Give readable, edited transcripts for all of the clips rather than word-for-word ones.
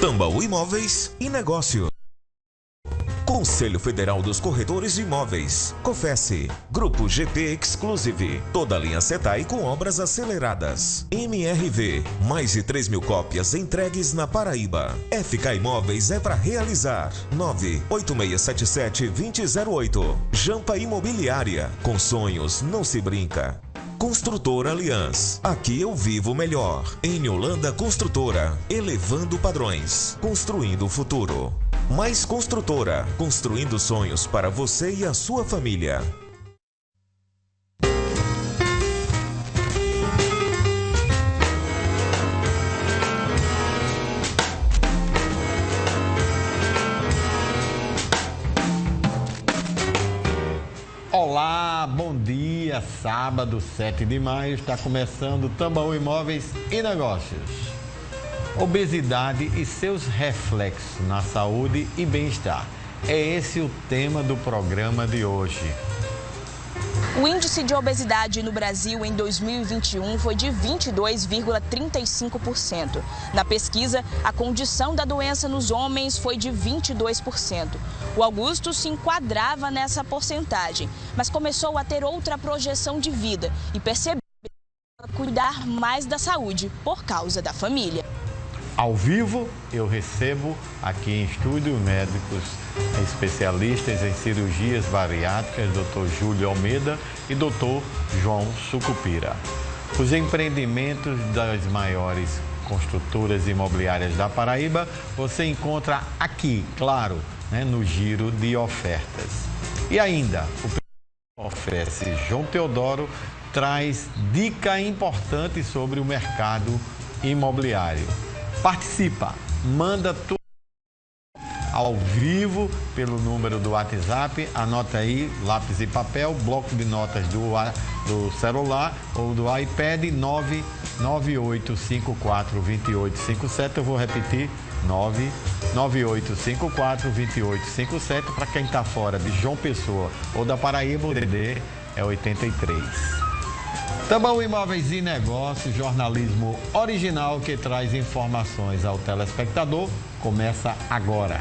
Tambaú Imóveis e Negócios. Conselho Federal dos Corretores de Imóveis, COFECE, Grupo GP Exclusive, toda a linha Setai com obras aceleradas. MRV, mais de 3.000 cópias entregues na Paraíba. FK Imóveis é para realizar. 98677-2008. Jampa Imobiliária, com sonhos não se brinca. Construtora Aliança, aqui eu vivo melhor. Em Holanda Construtora, elevando padrões, construindo o futuro. Mais Construtora, construindo sonhos para você e a sua família. Olá, bom dia, sábado 7 de maio, está começando Tambaú Imóveis e Negócios. Obesidade e seus reflexos na saúde e bem-estar. É esse o tema do programa de hoje. O índice de obesidade no Brasil em 2021 foi de 22,35%. Na pesquisa, a condição da doença nos homens foi de 22%. O Augusto se enquadrava nessa porcentagem, mas começou a ter outra projeção de vida e percebeu cuidar mais da saúde por causa da família. Ao vivo, eu recebo aqui em estúdio médicos especialistas em cirurgias bariátricas, Dr. Júlio Almeida e Dr. João Sucupira. Os empreendimentos das maiores construtoras imobiliárias da Paraíba você encontra aqui, claro, no giro de ofertas. E ainda, o oferece João Teodoro traz dica importante sobre o mercado imobiliário. Participa, manda tudo ao vivo pelo número do WhatsApp, anota aí, lápis e papel, bloco de notas do celular ou do iPad, 998542857, eu vou repetir, 998542857, para quem está fora de João Pessoa ou da Paraíba, o DDD é 83. Tambaú Imóveis e Negócios, jornalismo original que traz informações ao telespectador, começa agora.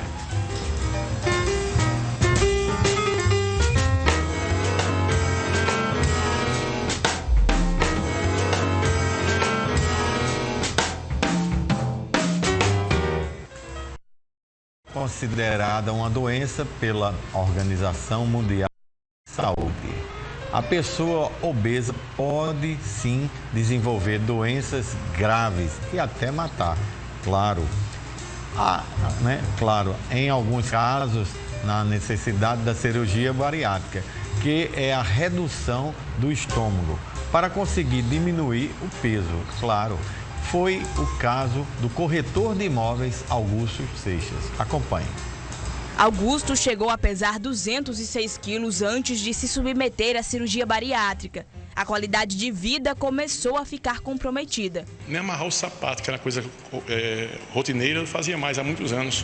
Considerada uma doença pela Organização Mundial de Saúde. A pessoa obesa pode sim desenvolver doenças graves e até matar, claro. Claro, em alguns casos, na necessidade da cirurgia bariátrica, que é a redução do estômago, para conseguir diminuir o peso, claro. Foi o caso do corretor de imóveis Augusto Seixas. Acompanhe. Augusto chegou a pesar 206 quilos antes de se submeter à cirurgia bariátrica. A qualidade de vida começou a ficar comprometida. Nem amarrar o sapato, que era coisa rotineira, eu fazia mais há muitos anos.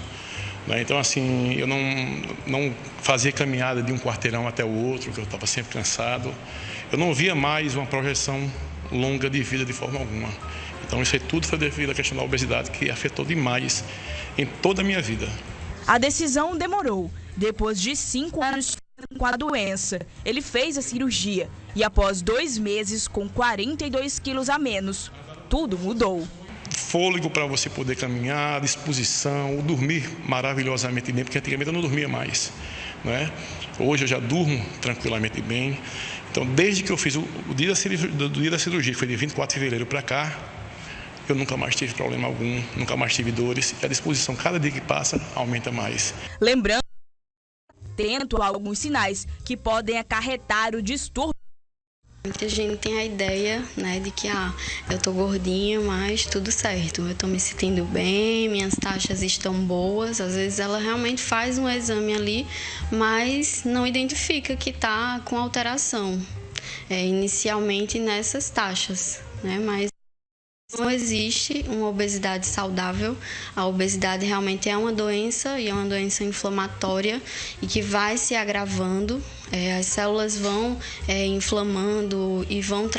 Então, assim, eu não fazia caminhada de um quarteirão até o outro, que eu estava sempre cansado. Eu não via mais uma projeção longa de vida de forma alguma. Então, isso aí tudo foi devido à questão da obesidade, que afetou demais em toda a minha vida. A decisão demorou. Depois de 5 anos com a doença, ele fez a cirurgia e após 2 meses com 42 quilos a menos, tudo mudou. Fôlego para você poder caminhar, disposição, dormir maravilhosamente bem, porque antigamente eu não dormia mais, né? Hoje eu já durmo tranquilamente bem. Então, desde que eu fiz o dia da cirurgia, que foi de 24 de fevereiro para cá, eu nunca mais tive problema algum, nunca mais tive dores. E a disposição, cada dia que passa, aumenta mais. Lembrando, atento a alguns sinais que podem acarretar o distúrbio. Muita gente tem a ideia, de que eu tô gordinha, mas tudo certo. Eu tô me sentindo bem, minhas taxas estão boas. Às vezes ela realmente faz um exame ali, mas não identifica que tá com alteração. Inicialmente nessas taxas, mas não existe uma obesidade saudável. A obesidade realmente é uma doença e é uma doença inflamatória e que vai se agravando As células vão inflamando e vão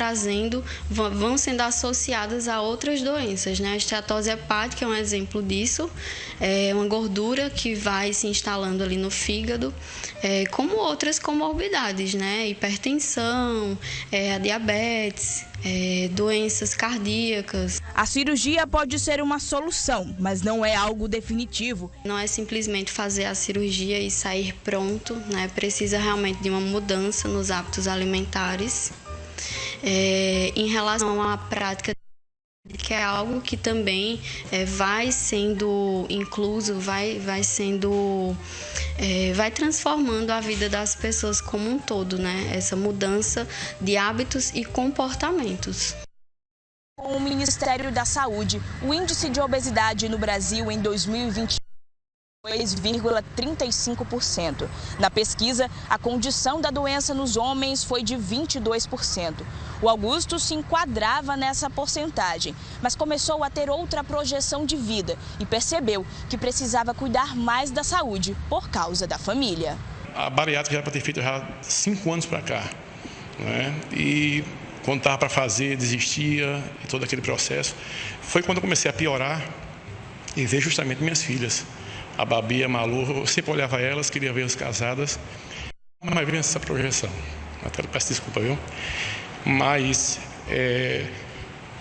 sendo associadas a outras doenças, né? A esteatose hepática é um exemplo disso, é uma gordura que vai se instalando ali no fígado, como outras comorbidades, né? Hipertensão, a diabetes, doenças cardíacas. A cirurgia pode ser uma solução, mas não é algo definitivo. Não é simplesmente fazer a cirurgia e sair pronto, né? Precisa realmente de uma mudança nos hábitos alimentares. Em relação à prática, que é algo que também vai sendo incluso, vai transformando a vida das pessoas como um todo, né? Essa mudança de hábitos e comportamentos. Com o Ministério da Saúde, o índice de obesidade no Brasil em 2020 2,35%. Na pesquisa, a condição da doença nos homens foi de 22%. O Augusto se enquadrava nessa porcentagem, mas começou a ter outra projeção de vida e percebeu que precisava cuidar mais da saúde por causa da família. A bariátrica já era para ter feito já 5 anos para cá, né? E quando estava para fazer, desistia e todo aquele processo. Foi quando eu comecei a piorar e ver justamente minhas filhas. A Babi e a Malu, eu sempre olhava elas, queria vê-las casadas, mas veio essa projeção. Até peço desculpa, viu? Mas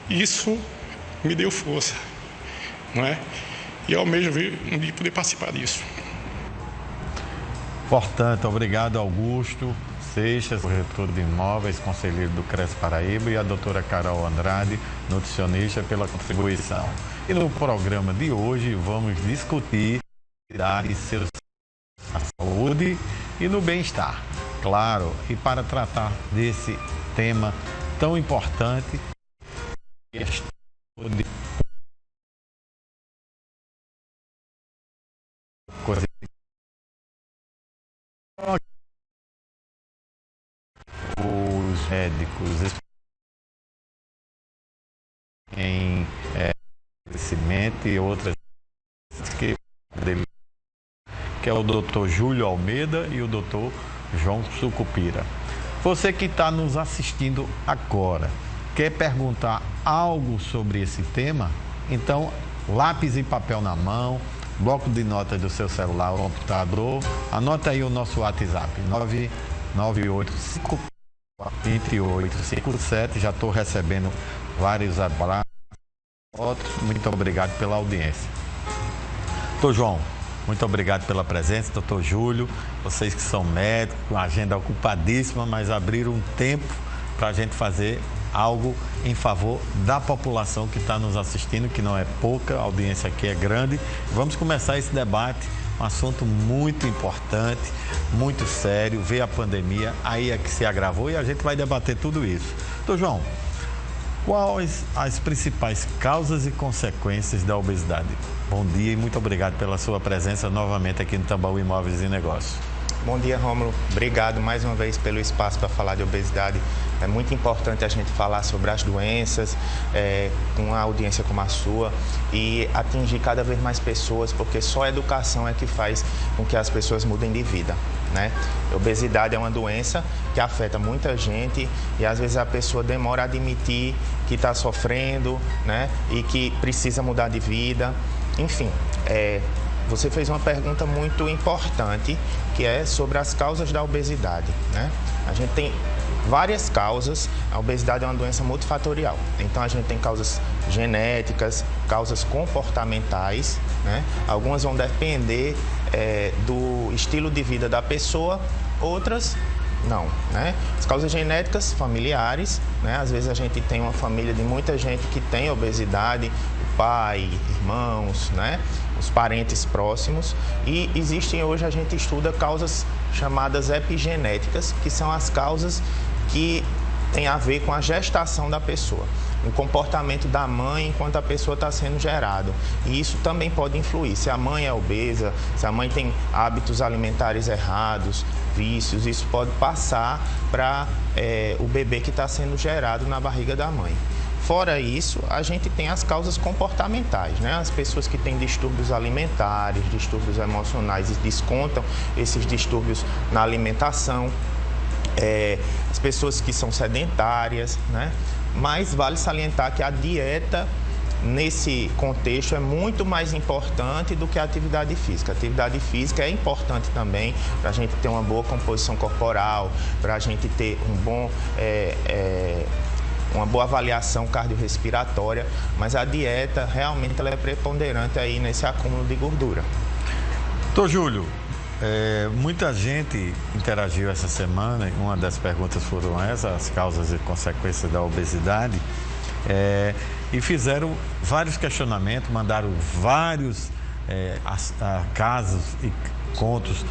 isso me deu força, não é? E eu almejo um dia poder participar disso. Portanto, obrigado, Augusto Seixas, corretor de imóveis, conselheiro do CRES Paraíba, e a doutora Carol Andrade, nutricionista, pela contribuição. E no programa de hoje vamos discutir a saúde e no bem-estar, claro, e para tratar desse tema tão importante, os médicos em crescimento e outras que é o Dr. Júlio Almeida e o Dr. João Sucupira. Você que está nos assistindo agora, quer perguntar algo sobre esse tema? Então, lápis e papel na mão, bloco de notas do seu celular ou computador, anota aí o nosso WhatsApp, 998542857. Já estou recebendo vários abraços, muito obrigado pela audiência. Doutor João, muito obrigado pela presença, doutor Júlio, vocês que são médicos, com a agenda ocupadíssima, mas abriram um tempo para a gente fazer algo em favor da população que está nos assistindo, que não é pouca, a audiência aqui é grande. Vamos começar esse debate, um assunto muito importante, muito sério, veio a pandemia, aí é que se agravou e a gente vai debater tudo isso. Doutor João, quais as principais causas e consequências da obesidade? Bom dia e muito obrigado pela sua presença novamente aqui no Tambaú Imóveis e Negócios. Bom dia, Rômulo. Obrigado mais uma vez pelo espaço para falar de obesidade. É muito importante a gente falar sobre as doenças com uma audiência como a sua e atingir cada vez mais pessoas, porque só a educação é que faz com que as pessoas mudem de vida, né? Obesidade é uma doença que afeta muita gente e às vezes a pessoa demora a admitir que está sofrendo, né? E que precisa mudar de vida. Enfim, você fez uma pergunta muito importante, que é sobre as causas da obesidade, né? A gente tem várias causas. A obesidade é uma doença multifatorial. Então, a gente tem causas genéticas, causas comportamentais, né? Algumas vão depender do estilo de vida da pessoa, outras não, né? As causas genéticas, familiares, né? Às vezes a gente tem uma família de muita gente que tem obesidade, pai, irmãos, né? Os parentes próximos. E existem hoje, a gente estuda causas chamadas epigenéticas, que são as causas que têm a ver com a gestação da pessoa, o comportamento da mãe enquanto a pessoa está sendo gerada. E isso também pode influir. Se a mãe é obesa, se a mãe tem hábitos alimentares errados, vícios, isso pode passar para o bebê que está sendo gerado na barriga da mãe. Fora isso, a gente tem as causas comportamentais, né? As pessoas que têm distúrbios alimentares, distúrbios emocionais e descontam esses distúrbios na alimentação, as pessoas que são sedentárias, né? Mas vale salientar que a dieta, nesse contexto, é muito mais importante do que a atividade física. A atividade física é importante também para a gente ter uma boa composição corporal, para a gente ter uma boa avaliação cardiorrespiratória, mas a dieta realmente ela é preponderante aí nesse acúmulo de gordura. Doutor Júlio, muita gente interagiu essa semana, e uma das perguntas foram essas, as causas e consequências da obesidade, e fizeram vários questionamentos, mandaram vários casos e contos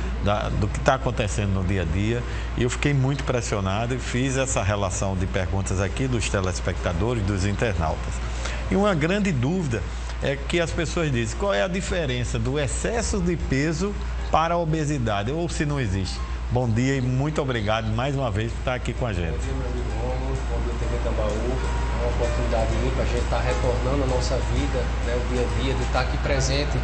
do que está acontecendo no dia a dia, e eu fiquei muito impressionado e fiz essa relação de perguntas aqui dos telespectadores, dos internautas. E uma grande dúvida é que as pessoas dizem: qual é a diferença do excesso de peso para a obesidade, ou se não existe? Bom dia e muito obrigado mais uma vez por estar aqui com a gente. Bom dia, meu amigo Romulo, bom dia, TV Tambaú. É uma oportunidade para a gente estar retornando a nossa vida, né, o dia a dia, de estar aqui presente,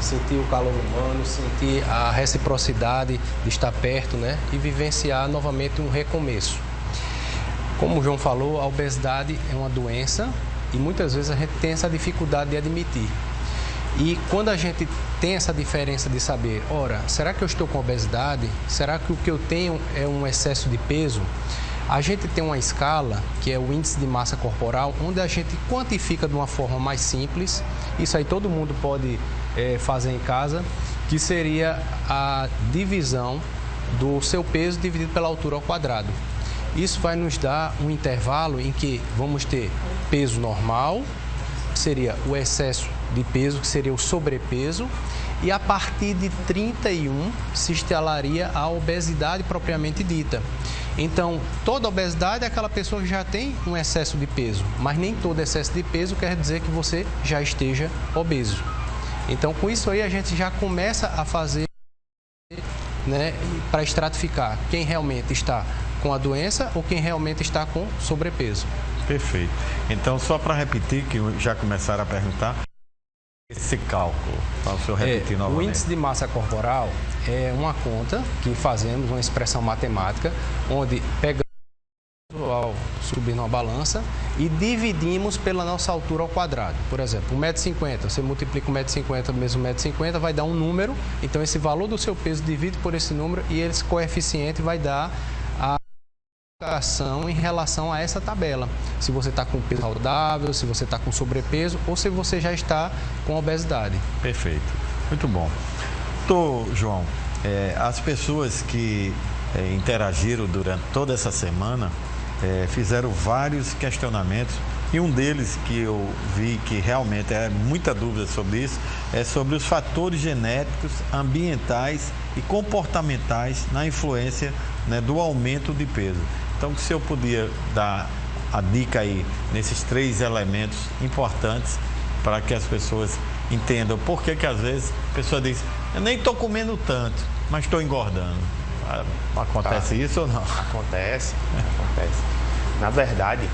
sentir o calor humano, sentir a reciprocidade de estar perto, né, e vivenciar novamente um recomeço. Como o João falou, a obesidade é uma doença e muitas vezes a gente tem essa dificuldade de admitir. E quando a gente tem essa diferença de saber, ora, será que eu estou com obesidade? Será que o que eu tenho é um excesso de peso? A gente tem uma escala, que é o índice de massa corporal, onde a gente quantifica de uma forma mais simples. Isso aí todo mundo pode fazer em casa, que seria a divisão do seu peso dividido pela altura ao quadrado. Isso vai nos dar um intervalo em que vamos ter peso normal, seria o excesso de peso, que seria o sobrepeso, e a partir de 31 se instalaria a obesidade propriamente dita. Então, toda obesidade é aquela pessoa que já tem um excesso de peso, mas nem todo excesso de peso quer dizer que você já esteja obeso. Então, com isso aí, a gente já começa a fazer, né, para estratificar quem realmente está com a doença ou quem realmente está com sobrepeso. Perfeito. Então, só para repetir, que já começaram a perguntar, esse cálculo, para o senhor repetir novamente. O índice de massa corporal é uma conta que fazemos, uma expressão matemática, onde pegamos ao subir numa balança e dividimos pela nossa altura ao quadrado. Por exemplo, 1,50 m, você multiplica 1,50 m vezes 1,50 m, vai dar um número, então esse valor do seu peso divide por esse número e esse coeficiente vai dar a ação em relação a essa tabela. Se você está com peso saudável, se você está com sobrepeso ou se você já está com obesidade. Perfeito. Muito bom. Doutor João, as pessoas que interagiram durante toda essa semana fizeram vários questionamentos, e um deles que eu vi que realmente é muita dúvida sobre isso, é sobre os fatores genéticos, ambientais e comportamentais na influência, né, do aumento de peso. Então, se eu podia dar a dica aí nesses 3 elementos importantes para que as pessoas entendam por que às vezes a pessoa diz: eu nem estou comendo tanto, mas estou engordando. Acontece isso ou não? Acontece. Na verdade,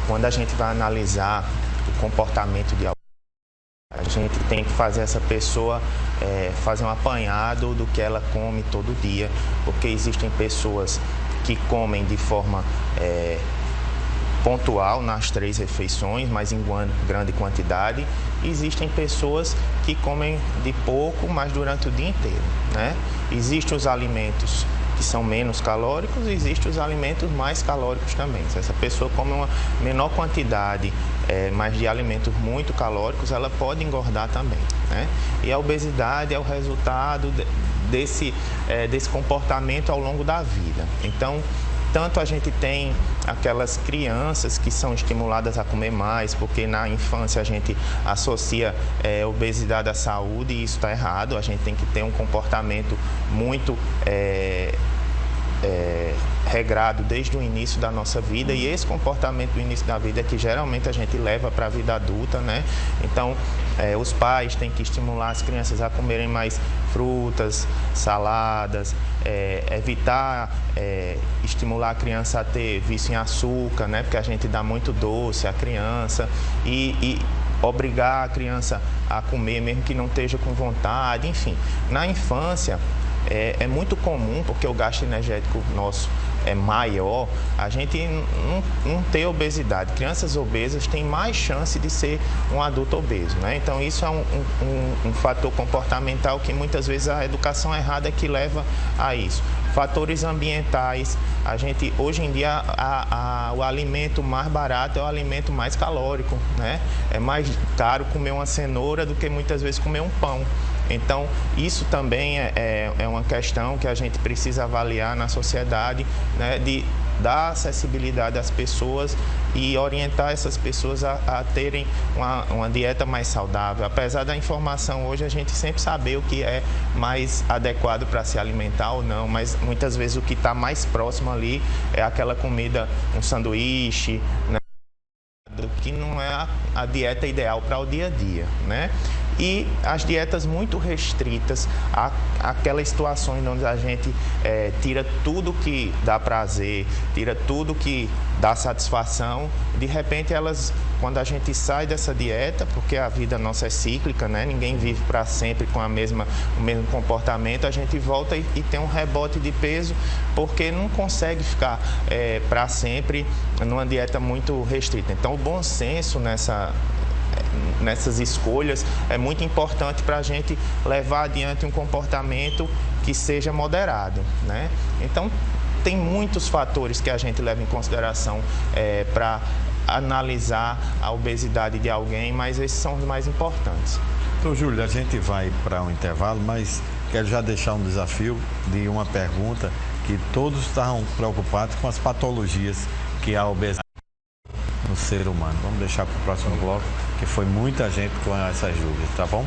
quando a gente vai analisar o comportamento de alguém, a gente tem que fazer essa pessoa fazer um apanhado do que ela come todo dia, porque existem pessoas que comem de forma pontual nas 3 refeições, mas em grande quantidade. E existem pessoas que comem de pouco, mas durante o dia inteiro, né? Existem os alimentos que são menos calóricos e existem os alimentos mais calóricos também. Se essa pessoa come uma menor quantidade, mas de alimentos muito calóricos, ela pode engordar também, né? E a obesidade é o resultado desse comportamento ao longo da vida. Então, tanto a gente tem aquelas crianças que são estimuladas a comer mais, porque na infância a gente associa obesidade à saúde, e isso está errado. A gente tem que ter um comportamento muito regrado desde o início da nossa vida, e esse comportamento do início da vida é que geralmente a gente leva para a vida adulta, né? Então, os pais têm que estimular as crianças a comerem mais frutas, saladas, evitar estimular a criança a ter vício em açúcar, né? Porque a gente dá muito doce à criança, e obrigar a criança a comer mesmo que não esteja com vontade, enfim. Na infância, é muito comum, porque o gasto energético nosso é maior, a gente não ter obesidade. Crianças obesas têm mais chance de ser um adulto obeso, né? Então isso é um fator comportamental que muitas vezes a educação errada é que leva a isso. Fatores ambientais, a gente hoje em dia o alimento mais barato é o alimento mais calórico, né? É mais caro comer uma cenoura do que muitas vezes comer um pão. Então, isso também é uma questão que a gente precisa avaliar na sociedade, né, de dar acessibilidade às pessoas e orientar essas pessoas a terem uma dieta mais saudável. Apesar da informação hoje, a gente sempre saber o que é mais adequado para se alimentar ou não, mas muitas vezes o que está mais próximo ali é aquela comida, um sanduíche, né, que não é a dieta ideal para o dia a dia, né? E as dietas muito restritas, aquelas situações onde a gente tira tudo que dá prazer, tira tudo que dá satisfação, de repente elas, quando a gente sai dessa dieta, porque a vida nossa é cíclica, né? Ninguém vive para sempre com o mesmo comportamento, a gente volta e tem um rebote de peso, porque não consegue ficar para sempre numa dieta muito restrita. Então o bom senso nessas escolhas é muito importante para a gente levar adiante um comportamento que seja moderado, né? Então, tem muitos fatores que a gente leva em consideração para analisar a obesidade de alguém, mas esses são os mais importantes. Então, Júlio, a gente vai para um intervalo, mas quero já deixar um desafio de uma pergunta que todos estavam preocupados com as patologias que a obesidade no ser humano. Vamos deixar para o próximo bloco, que foi muita gente com essas dúvidas, tá bom?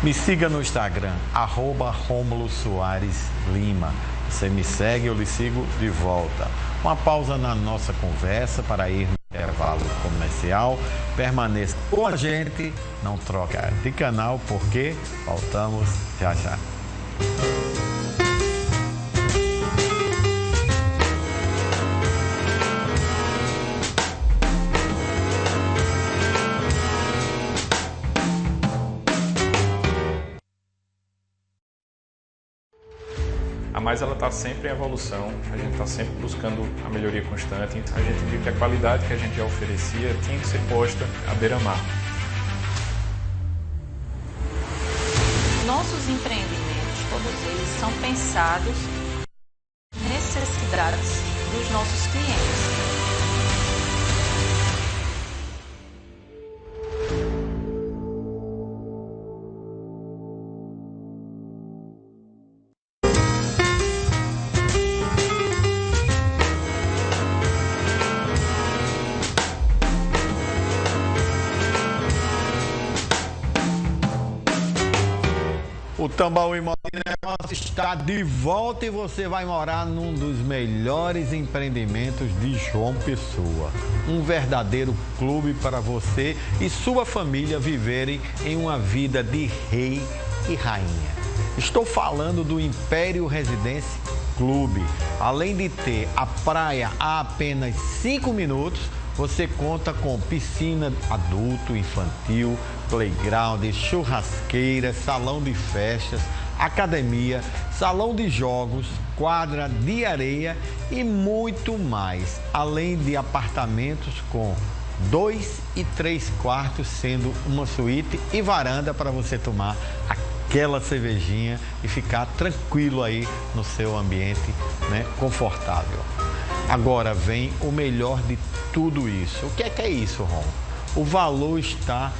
Me siga no Instagram, @Rômulo Soares Lima. Você me segue, eu lhe sigo de volta. Uma pausa na nossa conversa para ir no intervalo comercial. Permaneça com a gente, não troca de canal, porque voltamos já já. A Mais ela está sempre em evolução, a gente está sempre buscando a melhoria constante, então a gente viu que a qualidade que a gente já oferecia tinha que ser posta à beira-mar. Nossos empreendimentos, todos eles são pensados nas necessidades dos nossos clientes. O Tambaú Imóveis e Negócios está de volta e você vai morar num dos melhores empreendimentos de João Pessoa. Um verdadeiro clube para você e sua família viverem em uma vida de rei e rainha. Estou falando do Império Residência Clube. Além de ter a praia a apenas 5 minutos, você conta com piscina adulto, infantil, playground, churrasqueira, salão de festas, academia, salão de jogos, quadra de areia e muito mais. Além de apartamentos com 2 e 3 quartos, sendo uma suíte e varanda para você tomar aquela cervejinha e ficar tranquilo aí no seu ambiente, né, confortável. Agora vem o melhor de tudo isso. O que é isso, Ron? O valor está,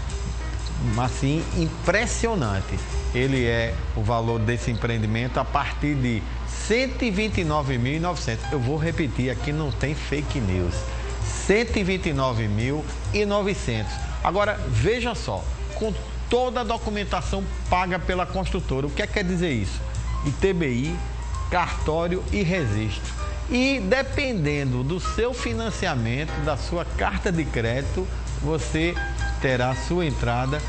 assim, impressionante. Ele é o valor desse empreendimento a partir de R$ 129.900. Eu vou repetir, aqui não tem fake news. R$ 129.900. Agora, veja só, com toda a documentação paga pela construtora. O que quer dizer isso? ITBI, cartório e registro. E dependendo do seu financiamento, da sua carta de crédito, você terá sua entrada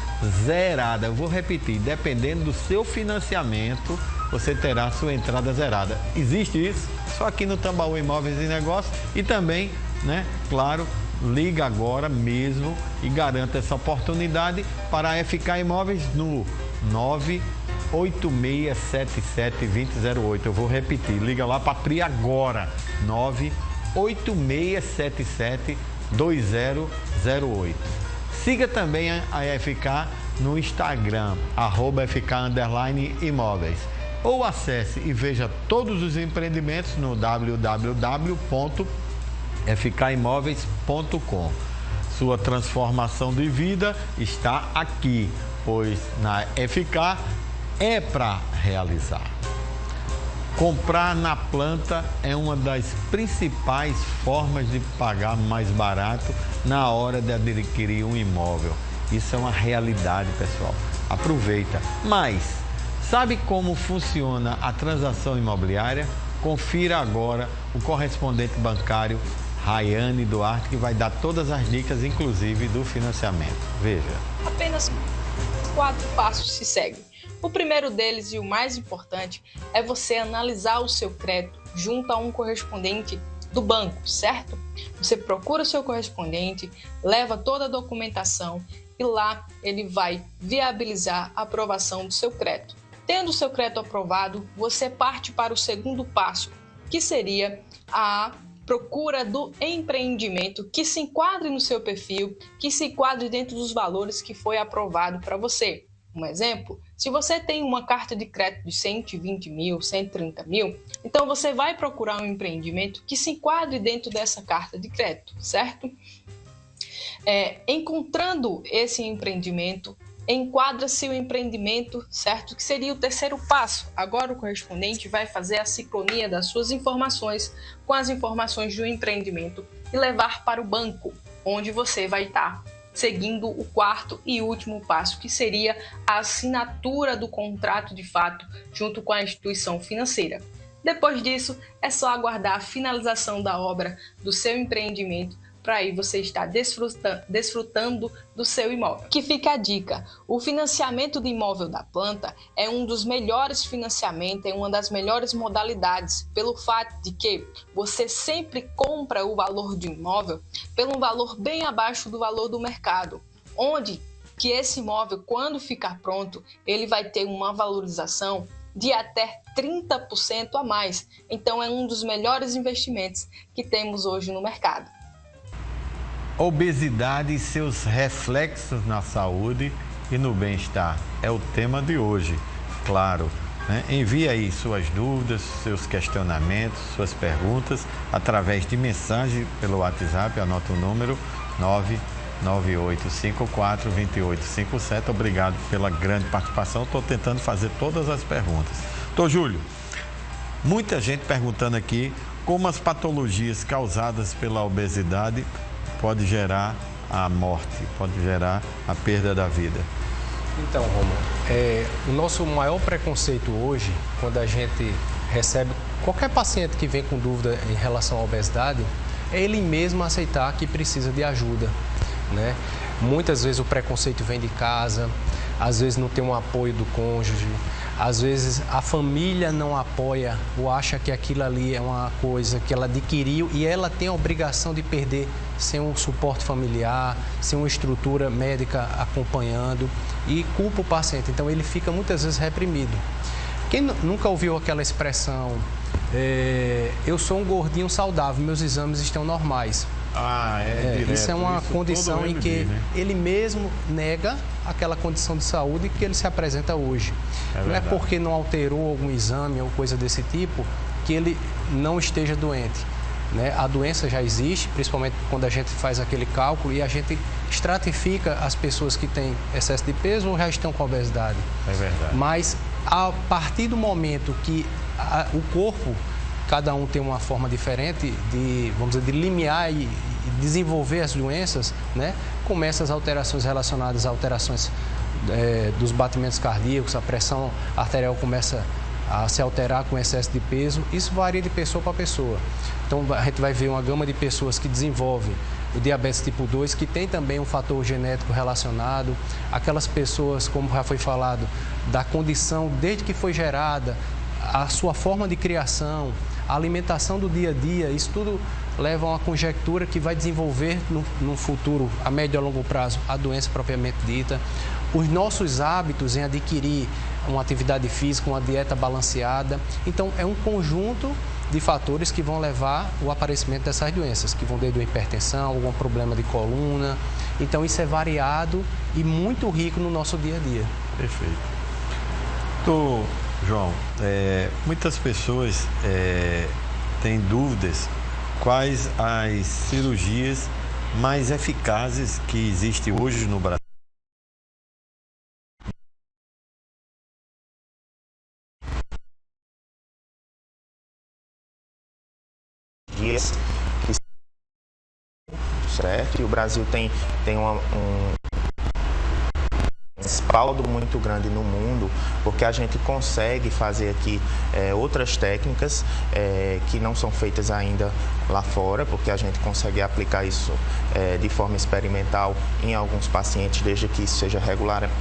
zerada. Eu vou repetir, dependendo do seu financiamento, você terá sua entrada zerada. Existe isso? Só aqui no Tambaú Imóveis e Negócios. E também, né, claro, liga agora mesmo e garanta essa oportunidade para a FK Imóveis no 98677-2008. Eu vou repetir, liga lá para Pri agora, 98677-2008. Siga também a FK no Instagram, @FK_imóveis. Ou acesse e veja todos os empreendimentos no www.fkimóveis.com. Sua transformação de vida está aqui, pois na FK é para realizar. Comprar na planta é uma das principais formas de pagar mais barato na hora de adquirir um imóvel. Isso é uma realidade, pessoal. Aproveita. Mas, sabe como funciona a transação imobiliária? Confira agora o correspondente bancário Rayane Duarte, que vai dar todas as dicas, inclusive do financiamento. Veja. Apenas 4 passos se seguem. O primeiro deles e o mais importante é você analisar o seu crédito junto a um correspondente do banco, certo? Você procura o seu correspondente, leva toda a documentação e lá ele vai viabilizar a aprovação do seu crédito. Tendo o seu crédito aprovado, você parte para o segundo passo, que seria a procura do empreendimento que se enquadre no seu perfil, que se enquadre dentro dos valores que foi aprovado para você. Um exemplo, se você tem uma carta de crédito de 120 mil, 130 mil, então você vai procurar um empreendimento que se enquadre dentro dessa carta de crédito, certo? Encontrando esse empreendimento, enquadra-se o empreendimento, certo? Que seria o terceiro passo. Agora o correspondente vai fazer a sincronia das suas informações com as informações do empreendimento e levar para o banco, onde você vai estar seguindo o quarto e último passo, que seria a assinatura do contrato de fato junto com a instituição financeira. Depois disso, é só aguardar a finalização da obra do seu empreendimento para aí você estar desfrutando do seu imóvel. Que fica a dica, o financiamento de imóvel da planta é um dos melhores financiamentos, é uma das melhores modalidades, pelo fato de que você sempre compra o valor de um imóvel pelo um valor bem abaixo do valor do mercado, onde que esse imóvel, quando ficar pronto, ele vai ter uma valorização de até 30% a mais. Então é um dos melhores investimentos que temos hoje no mercado. Obesidade e seus reflexos na saúde e no bem-estar é o tema de hoje, claro. Envie aí suas dúvidas, seus questionamentos, suas perguntas através de mensagem pelo WhatsApp, anota o número 998542857. Obrigado pela grande participação, estou tentando fazer todas as perguntas. Doutor Júlio, muita gente perguntando aqui como as patologias causadas pela obesidade pode gerar a morte, pode gerar a perda da vida. Então, Romulo, o nosso maior preconceito hoje, quando a gente recebe qualquer paciente que vem com dúvida em relação à obesidade, é ele mesmo aceitar que precisa de ajuda, né? Muitas vezes o preconceito vem de casa, às vezes não tem um apoio do cônjuge, às vezes a família não apoia ou acha que aquilo ali é uma coisa que ela adquiriu e ela tem a obrigação de perder sem um suporte familiar, sem uma estrutura médica acompanhando e culpa o paciente. Então ele fica muitas vezes reprimido. Quem nunca ouviu aquela expressão, eu sou um gordinho saudável, meus exames estão normais. Direto. Isso é uma condição em que ele mesmo nega aquela condição de saúde que ele se apresenta hoje. Não é porque não alterou algum exame ou coisa desse tipo que ele não esteja doente, né? A doença já existe, principalmente quando a gente faz aquele cálculo e a gente estratifica as pessoas que têm excesso de peso ou já estão com obesidade. É verdade. Mas a partir do momento que o corpo, cada um tem uma forma diferente de, vamos dizer, de limiar e desenvolver as doenças, né? Começa as alterações relacionadas a alterações dos batimentos cardíacos, a pressão arterial começa a se alterar com excesso de peso. Isso varia de pessoa para pessoa. Então a gente vai ver uma gama de pessoas que desenvolvem o diabetes tipo 2, que tem também um fator genético relacionado, aquelas pessoas, como já foi falado, da condição desde que foi gerada, a sua forma de criação, a alimentação do dia a dia, isso tudo leva a uma conjectura que vai desenvolver no futuro, a médio e a longo prazo, a doença propriamente dita. Os nossos hábitos em adquirir uma atividade física, uma dieta balanceada. Então, é um conjunto de fatores que vão levar ao aparecimento dessas doenças, que vão desde a hipertensão, algum problema de coluna. Então, isso é variado e muito rico no nosso dia a dia. Perfeito. João, muitas pessoas têm dúvidas quais as cirurgias mais eficazes que existem hoje no Brasil. Certo? E o Brasil tem um respaldo muito grande no mundo, porque a gente consegue fazer aqui outras técnicas que não são feitas ainda lá fora, porque a gente consegue aplicar isso de forma experimental em alguns pacientes, desde que isso seja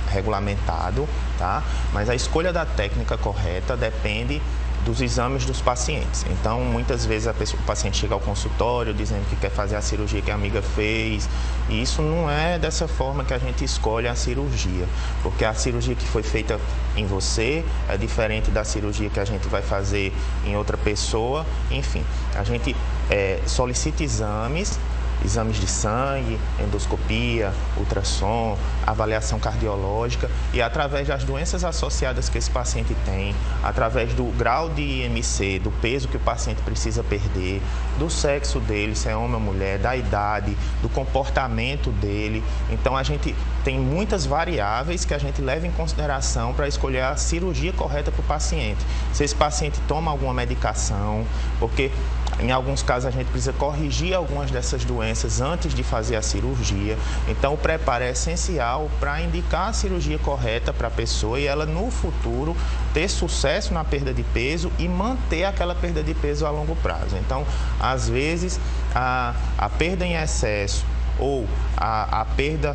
regulamentado, tá? Mas a escolha da técnica correta depende dos exames dos pacientes. Então, muitas vezes o paciente chega ao consultório dizendo que quer fazer a cirurgia que a amiga fez, e isso não é dessa forma que a gente escolhe a cirurgia, porque a cirurgia que foi feita em você é diferente da cirurgia que a gente vai fazer em outra pessoa. Enfim, a gente solicita exames de sangue, endoscopia, ultrassom, avaliação cardiológica, e através das doenças associadas que esse paciente tem, através do grau de IMC, do peso que o paciente precisa perder, do sexo dele, se é homem ou mulher, da idade, do comportamento dele. Então a gente tem muitas variáveis que a gente leva em consideração para escolher a cirurgia correta para o paciente. Se esse paciente toma alguma medicação, porque em alguns casos a gente precisa corrigir algumas dessas doenças antes de fazer a cirurgia. Então o preparo é essencial para indicar a cirurgia correta para a pessoa e ela no futuro ter sucesso na perda de peso e manter aquela perda de peso a longo prazo. Então, às vezes, a perda em excesso ou a perda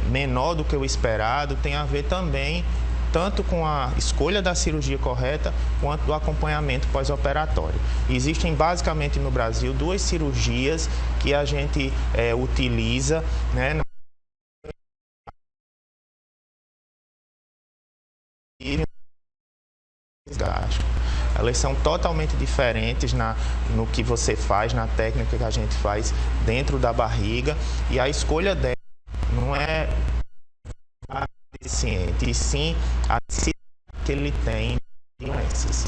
menor do que o esperado tem a ver também tanto com a escolha da cirurgia correta, quanto do acompanhamento pós-operatório. Existem basicamente no Brasil 2 cirurgias que a gente utiliza, né, elas são totalmente diferentes no que você faz, na técnica que a gente faz dentro da barriga, e a escolha dela não é paciente, e sim a necessidade que ele tem de doenças.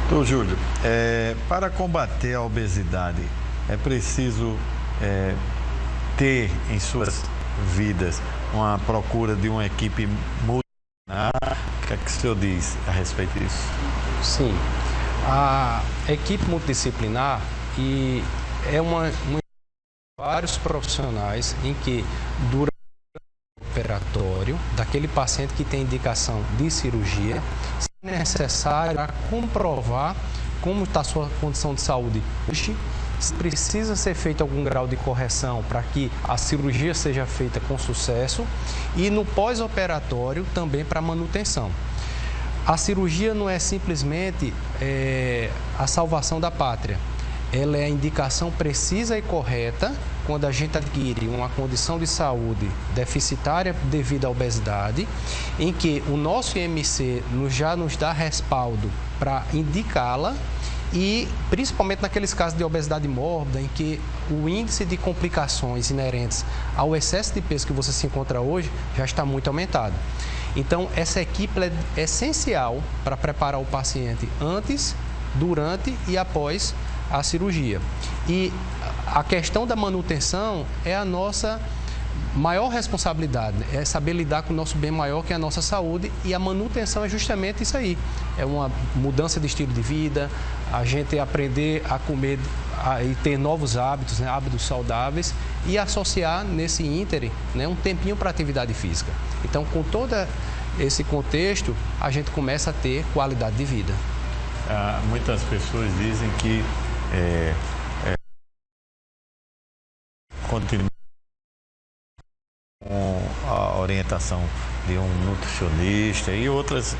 Doutor Júlio, para combater a obesidade, é preciso ter em suas vidas uma procura de uma equipe multidisciplinar. O que é que o senhor diz a respeito disso? Sim, a equipe multidisciplinar é uma vários profissionais em que durante operatório daquele paciente que tem indicação de cirurgia, se necessário, a comprovar como está a sua condição de saúde hoje, se precisa ser feito algum grau de correção para que a cirurgia seja feita com sucesso, e no pós-operatório também para manutenção. A cirurgia não é simplesmente a salvação da pátria. Ela é a indicação precisa e correta quando a gente adquire uma condição de saúde deficitária devido à obesidade, em que o nosso IMC já nos dá respaldo para indicá-la, e principalmente naqueles casos de obesidade mórbida, em que o índice de complicações inerentes ao excesso de peso que você se encontra hoje já está muito aumentado. Então, essa equipe é essencial para preparar o paciente antes, durante e após a cirurgia. E a questão da manutenção é a nossa maior responsabilidade, é saber lidar com o nosso bem maior, que é a nossa saúde, e a manutenção é justamente isso aí. É uma mudança de estilo de vida, a gente aprender a comer e ter novos hábitos, né, hábitos saudáveis, e associar nesse íntere, né, um tempinho para atividade física. Então, com todo esse contexto, a gente começa a ter qualidade de vida. Muitas pessoas dizem que continua com a orientação de um nutricionista e outras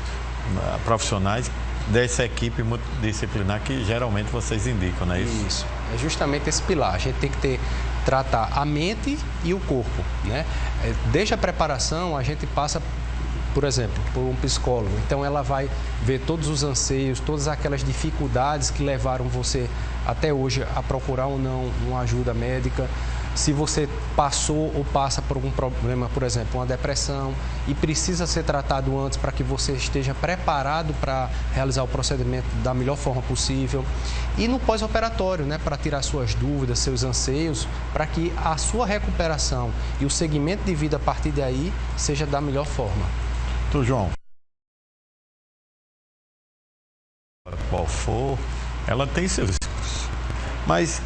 profissionais dessa equipe multidisciplinar que geralmente vocês indicam, não é isso? Isso, é justamente esse pilar. A gente tem que tratar a mente e o corpo, né? Desde a preparação, a gente passa por exemplo, por um psicólogo. Então, ela vai ver todos os anseios, todas aquelas dificuldades que levaram você até hoje a procurar ou não uma ajuda médica. Se você passou ou passa por algum problema, por exemplo, uma depressão, e precisa ser tratado antes para que você esteja preparado para realizar o procedimento da melhor forma possível. E no pós-operatório, né, para tirar suas dúvidas, seus anseios, para que a sua recuperação e o segmento de vida a partir daí seja da melhor forma. João, qual for, ela tem seus riscos, mas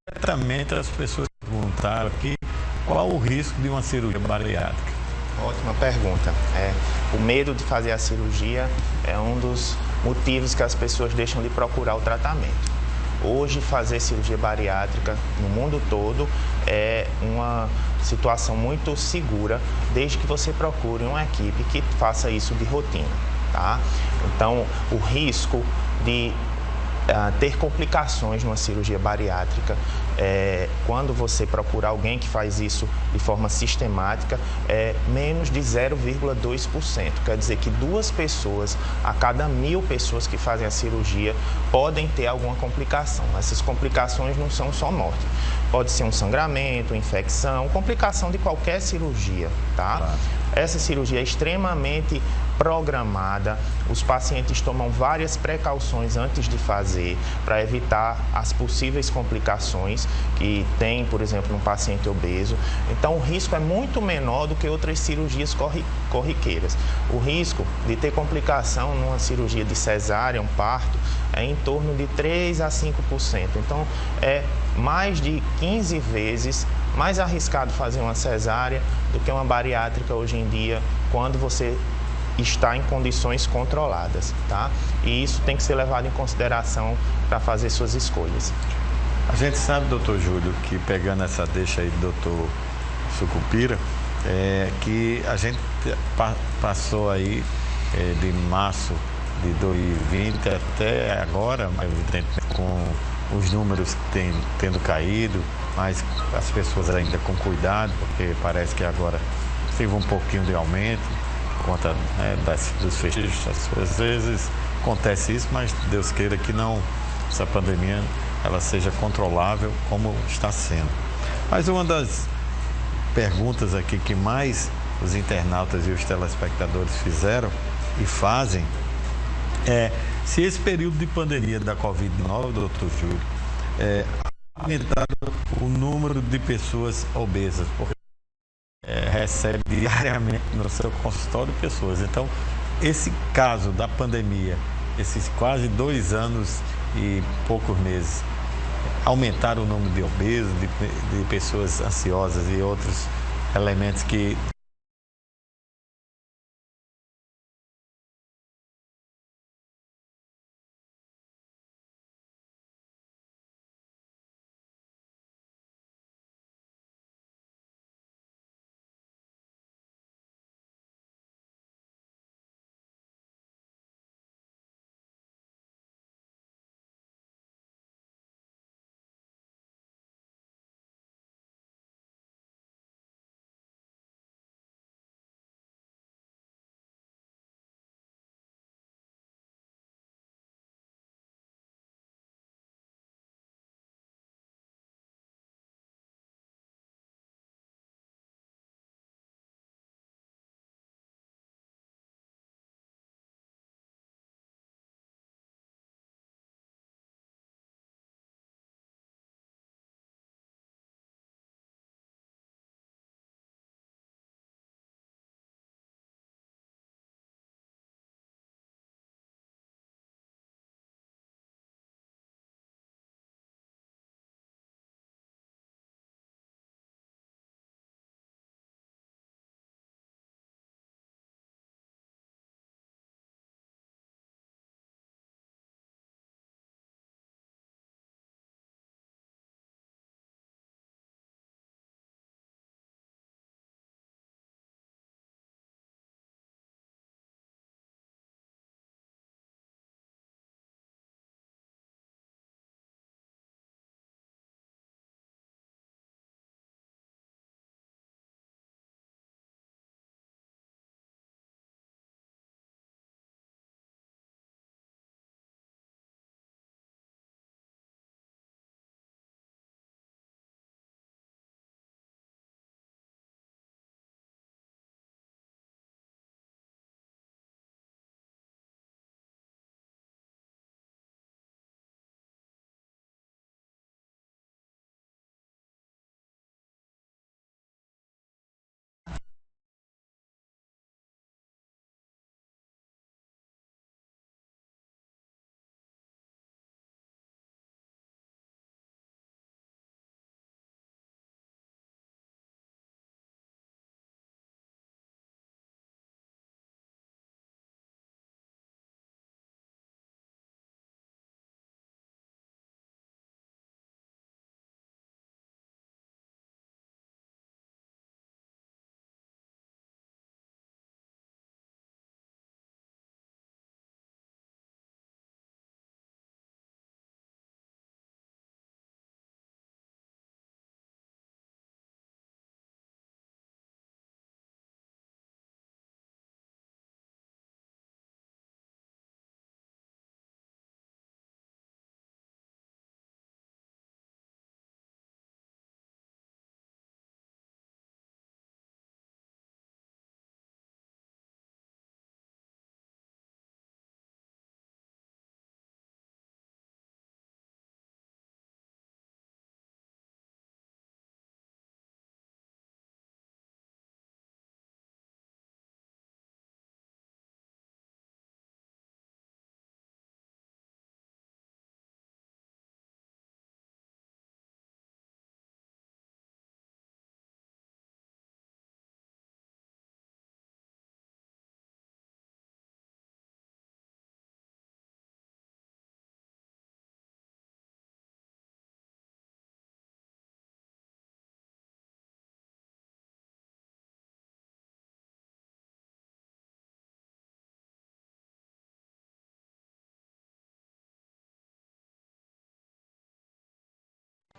diretamente as pessoas perguntaram aqui qual o risco de uma cirurgia bariátrica. Ótima pergunta. O medo de fazer a cirurgia é um dos motivos que as pessoas deixam de procurar o tratamento. Hoje, fazer cirurgia bariátrica no mundo todo é uma situação muito segura, desde que você procure uma equipe que faça isso de rotina, tá? Então, o risco de ter complicações numa cirurgia bariátrica, quando você procura alguém que faz isso de forma sistemática, é menos de 0,2%. Quer dizer que 2 pessoas a cada 1.000 pessoas que fazem a cirurgia podem ter alguma complicação. Essas complicações não são só morte. Pode ser um sangramento, infecção, complicação de qualquer cirurgia, tá? Claro. Essa cirurgia é extremamente programada, os pacientes tomam várias precauções antes de fazer para evitar as possíveis complicações que tem, por exemplo, num paciente obeso. Então, o risco é muito menor do que outras cirurgias corriqueiras. O risco de ter complicação numa cirurgia de cesárea, um parto, é em torno de 3 a 5%. Então, é mais de 15 vezes mais arriscado fazer uma cesárea do que uma bariátrica hoje em dia, quando você está em condições controladas, tá? E isso tem que ser levado em consideração para fazer suas escolhas. A gente sabe, doutor Júlio, que pegando essa deixa aí do doutor Sucupira, que a gente passou aí de março de 2020 até agora, evidentemente com os números tendo caído, mas as pessoas ainda com cuidado, porque parece que agora teve um pouquinho de aumento por conta dos festejos. Às vezes acontece isso, mas Deus queira que não, essa pandemia ela seja controlável como está sendo. Mas uma das perguntas aqui que mais os internautas e os telespectadores fizeram e fazem é se esse período de pandemia da Covid-19, doutor Júlio, aumentaram o número de pessoas obesas, porque recebe diariamente no seu consultório pessoas. Então, esse caso da pandemia, esses quase 2 anos e poucos meses, aumentaram o número de obesos, de pessoas ansiosas e outros elementos que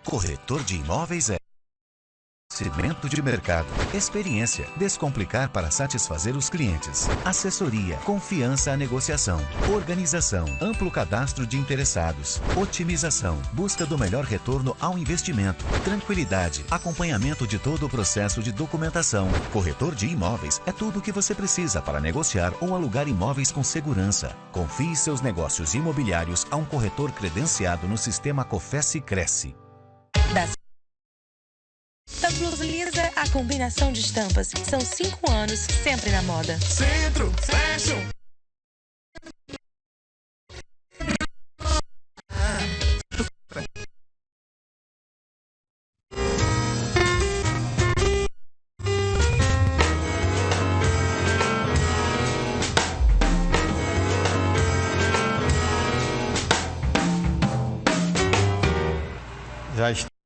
Corretor de imóveis é conhecimento de mercado, experiência, descomplicar para satisfazer os clientes, assessoria, confiança à negociação, organização, amplo cadastro de interessados, otimização, busca do melhor retorno ao investimento, tranquilidade, acompanhamento de todo o processo de documentação. Corretor de imóveis é tudo o que você precisa para negociar ou alugar imóveis com segurança. Confie seus negócios imobiliários a um corretor credenciado no sistema Cofesse Cresce. Da Blusa Lisa, a combinação de estampas. São 5 anos, sempre na moda. Centro Fashion. Já está.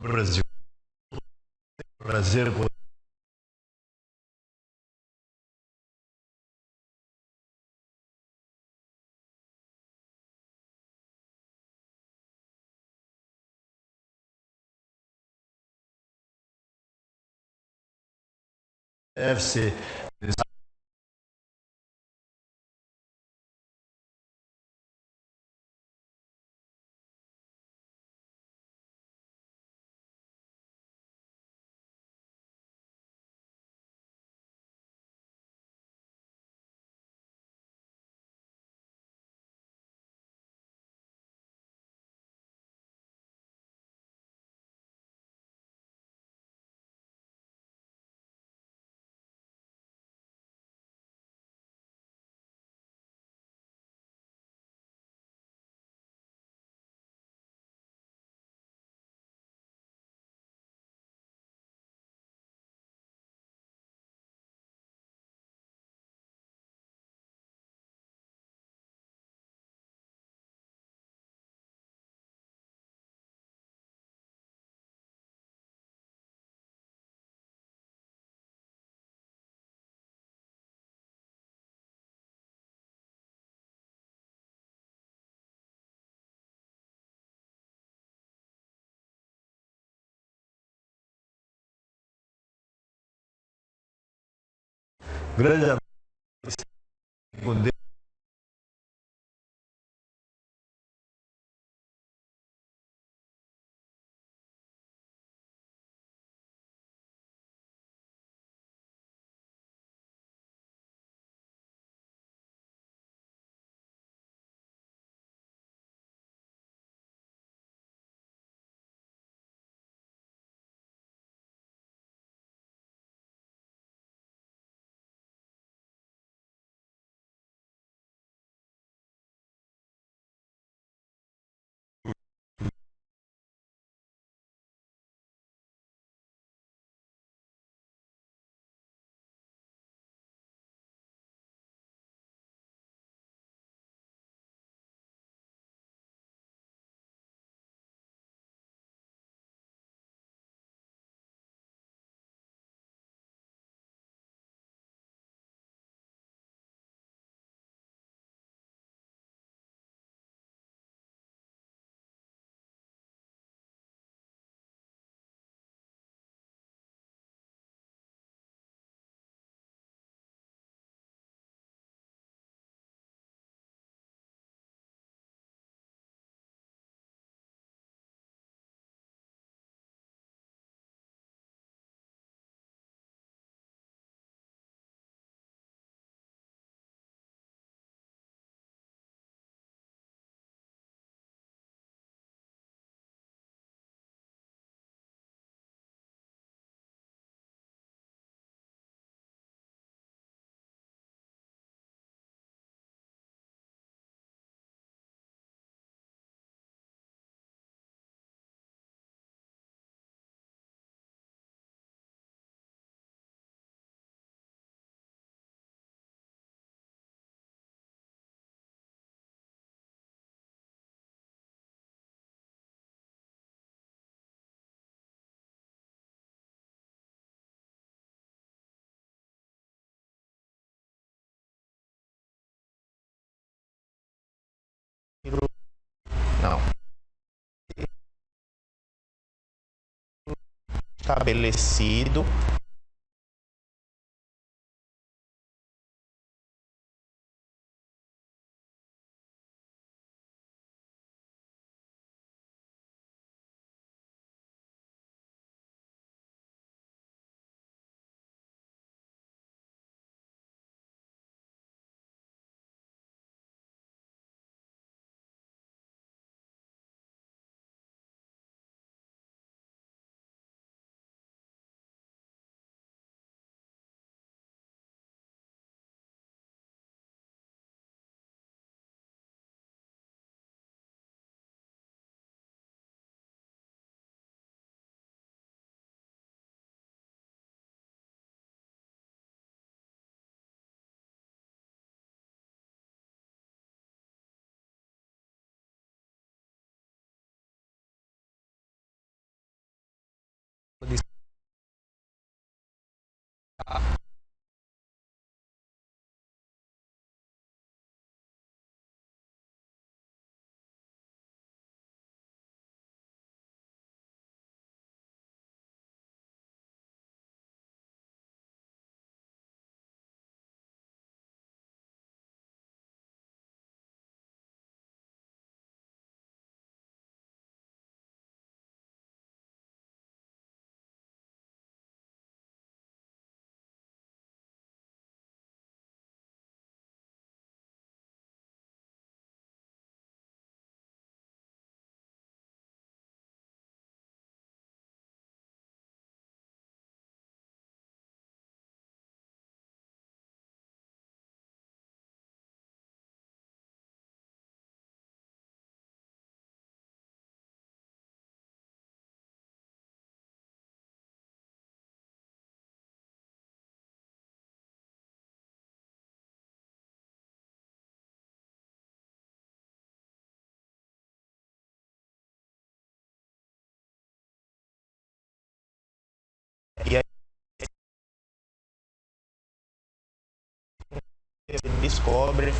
Brasil. Brasil. FC grande abraço. estabelecido. E aí descobre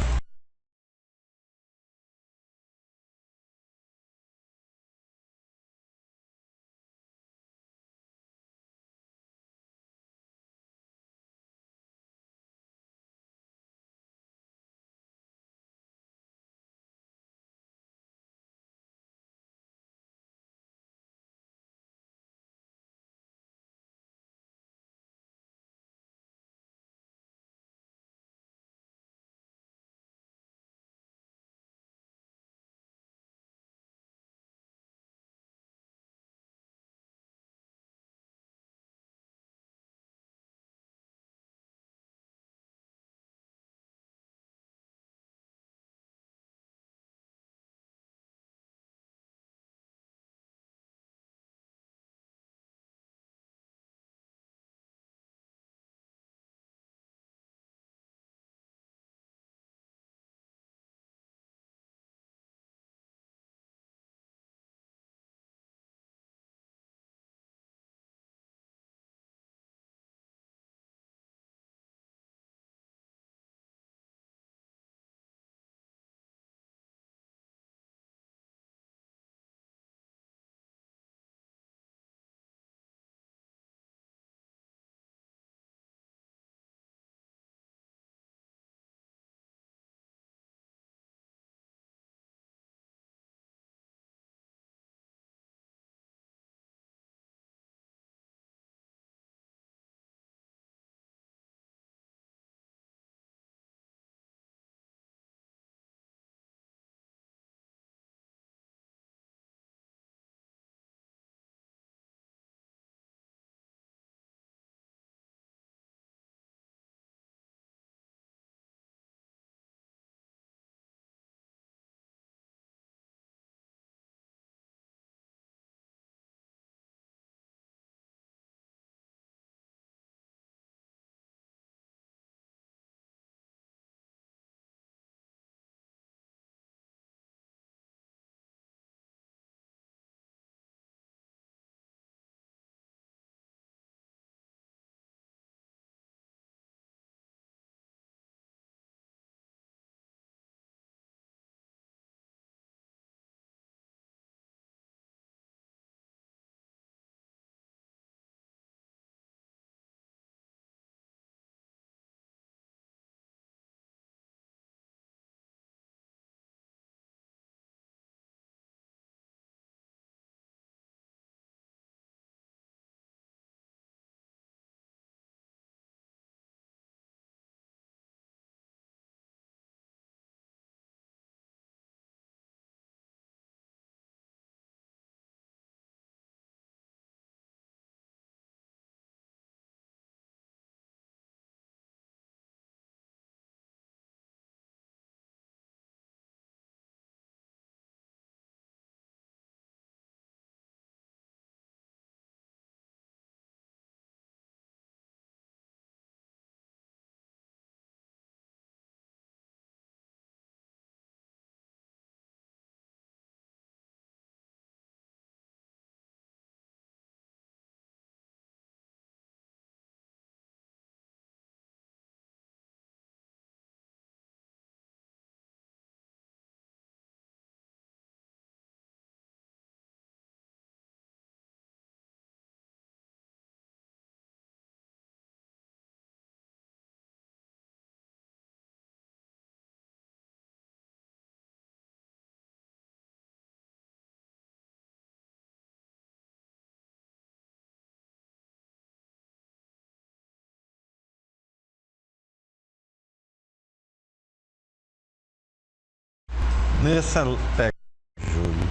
Nessa pegada, Júlio,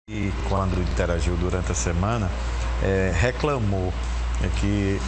e quando interagiu durante a semana, reclamou que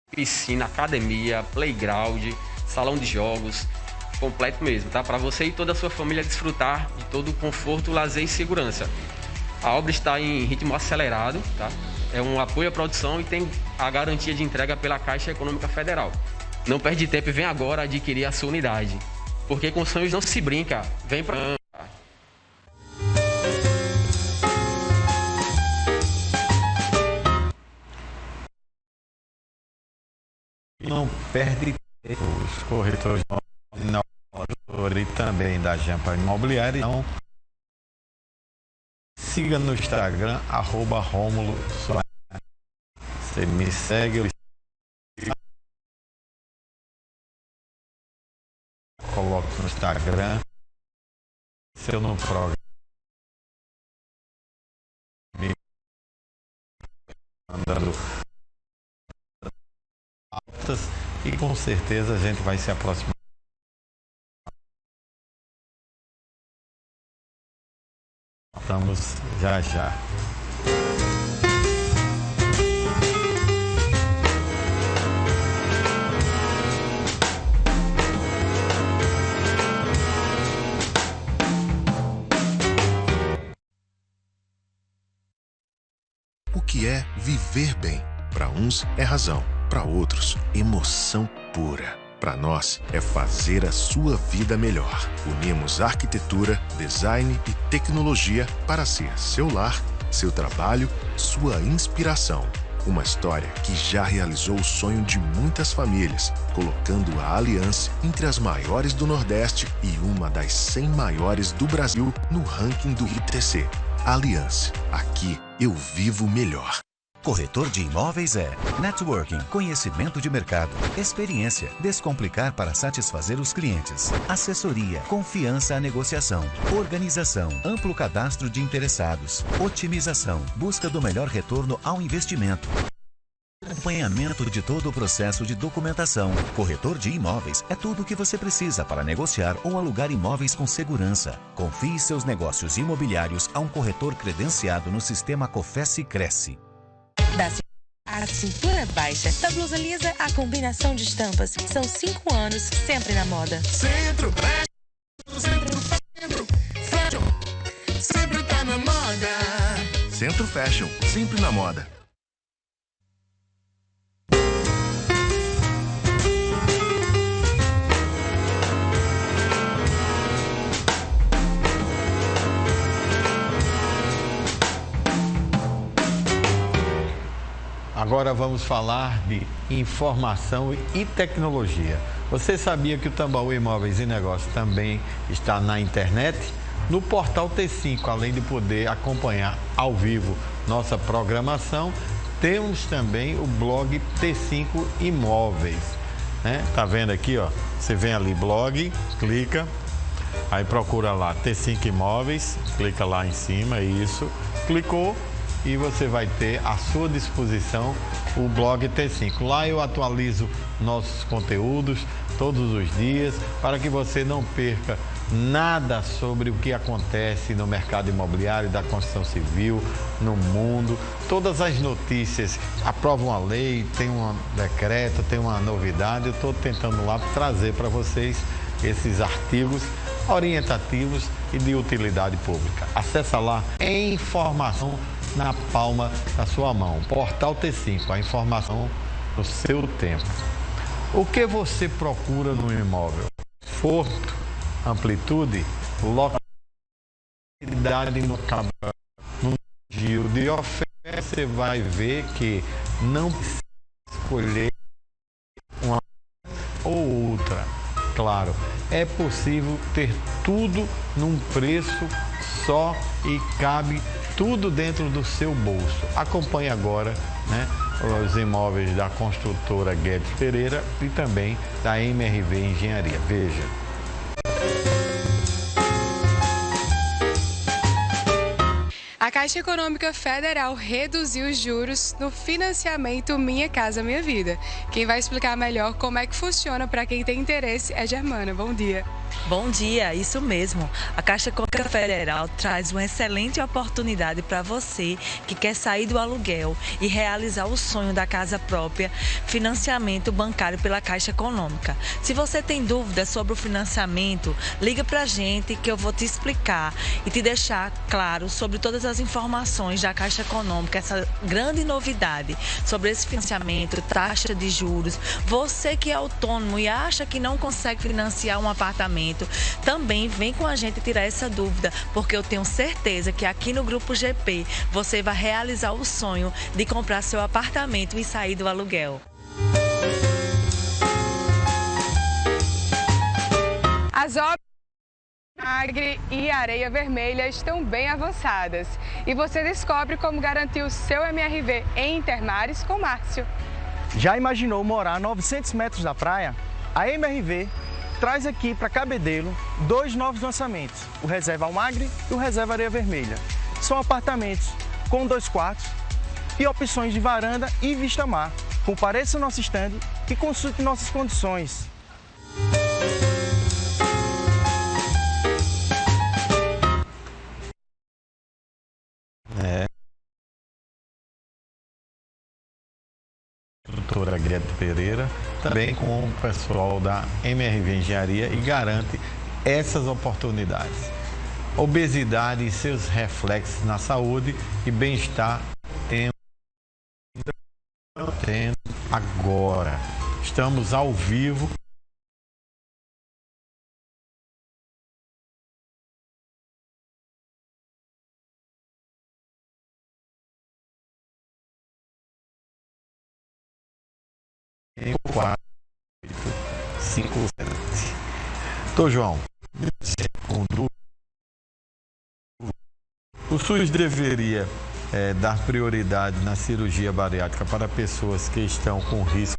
piscina, academia, playground, salão de jogos, completo mesmo, tá? Para você e toda a sua família desfrutar de todo o conforto, lazer e segurança. A obra está em ritmo acelerado, tá? É um apoio à produção e tem a garantia de entrega pela Caixa Econômica Federal. Não perde tempo e vem agora adquirir a sua unidade, porque com sonhos não se brinca. Vem pra... Não perde tempo. Os corretores e também da Jampa Imobiliária. Então, siga no Instagram, @Romulo Soares. Você me segue, eu coloco no Instagram, seu no programa, me mandando altas e com certeza a gente vai se aproximar. Estamos já. que é viver bem. Para uns é razão, para outros emoção pura. Para nós é fazer a sua vida melhor. Unimos arquitetura, design e tecnologia para ser seu lar, seu trabalho, sua inspiração. Uma história que já realizou o sonho de muitas famílias, colocando a Aliança entre as maiores do Nordeste e uma das 100 maiores do Brasil no ranking do ITC. Aliança, aqui eu vivo melhor. Corretor de imóveis é networking, conhecimento de mercado, experiência, descomplicar para satisfazer os clientes, assessoria, confiança à negociação, organização, amplo cadastro de interessados, otimização, busca do melhor retorno ao investimento. Acompanhamento de todo o processo de documentação. Corretor de imóveis é tudo o que você precisa para negociar ou alugar imóveis com segurança. Confie seus negócios imobiliários a um corretor credenciado no sistema Cofesse Cresce. A cintura baixa, da blusa lisa, a combinação de estampas. São 5 anos, sempre na moda. Centro Fashion, sempre tá na moda. Centro Fashion, sempre na moda. Agora vamos falar de informação e tecnologia. Você sabia que o Tambaú Imóveis e Negócios também está na internet? No portal T5, além de poder acompanhar ao vivo nossa programação, temos também o blog T5 Imóveis. Tá vendo aqui, ó? Você vem ali, blog, clica, aí procura lá T5 Imóveis, clica lá em cima, isso, clicou. E você vai ter à sua disposição o blog T5. Lá eu atualizo nossos conteúdos todos os dias para que você não perca nada sobre o que acontece no mercado imobiliário, da construção civil, no mundo. Todas as notícias, aprovam uma lei, tem um decreto, tem uma novidade. Eu estou tentando lá trazer para vocês esses artigos orientativos e de utilidade pública. Acesse lá, informação na palma da sua mão. Portal T5, a informação no seu tempo. O que você procura no imóvel? Conforto, amplitude, localidade no giro de oferta. Você vai ver que não precisa escolher uma ou outra. Claro, é possível ter tudo num preço só e cabe tudo dentro do seu bolso. Acompanhe agora, os imóveis da construtora Guedes Pereira e também da MRV Engenharia. Veja. A Caixa Econômica Federal reduziu os juros no financiamento Minha Casa Minha Vida. Quem vai explicar melhor como é que funciona para quem tem interesse é Germana. Bom dia. Bom dia, isso mesmo. A Caixa Econômica Federal traz uma excelente oportunidade para você que quer sair do aluguel e realizar o sonho da casa própria, financiamento bancário pela Caixa Econômica. Se você tem dúvidas sobre o financiamento, liga para a gente que eu vou te explicar e te deixar claro sobre todas as informações da Caixa Econômica, essa grande novidade sobre esse financiamento, taxa de juros. Você que é autônomo e acha que não consegue financiar um apartamento, também vem com a gente tirar essa dúvida, porque eu tenho certeza que aqui no Grupo GP você vai realizar o sonho de comprar seu apartamento e sair do aluguel. As obras Agri e Areia Vermelha estão bem avançadas e você descobre como garantir o seu MRV em Intermares com Márcio. Já imaginou morar a 900 metros da praia? A MRV traz aqui para Cabedelo 2 novos lançamentos, o Reserva Almagre e o Reserva Areia Vermelha. São apartamentos com 2 quartos e opções de varanda e vista-mar. Compareça ao nosso estande e consulte nossas condições. Doutora Guedes Pereira, também com o pessoal da MRV Engenharia e garante essas oportunidades. Obesidade e seus reflexos na saúde e bem-estar tendo agora. Estamos ao vivo. Em 4857. Doutor João, segundo, o SUS deveria dar prioridade na cirurgia bariátrica para pessoas que estão com risco?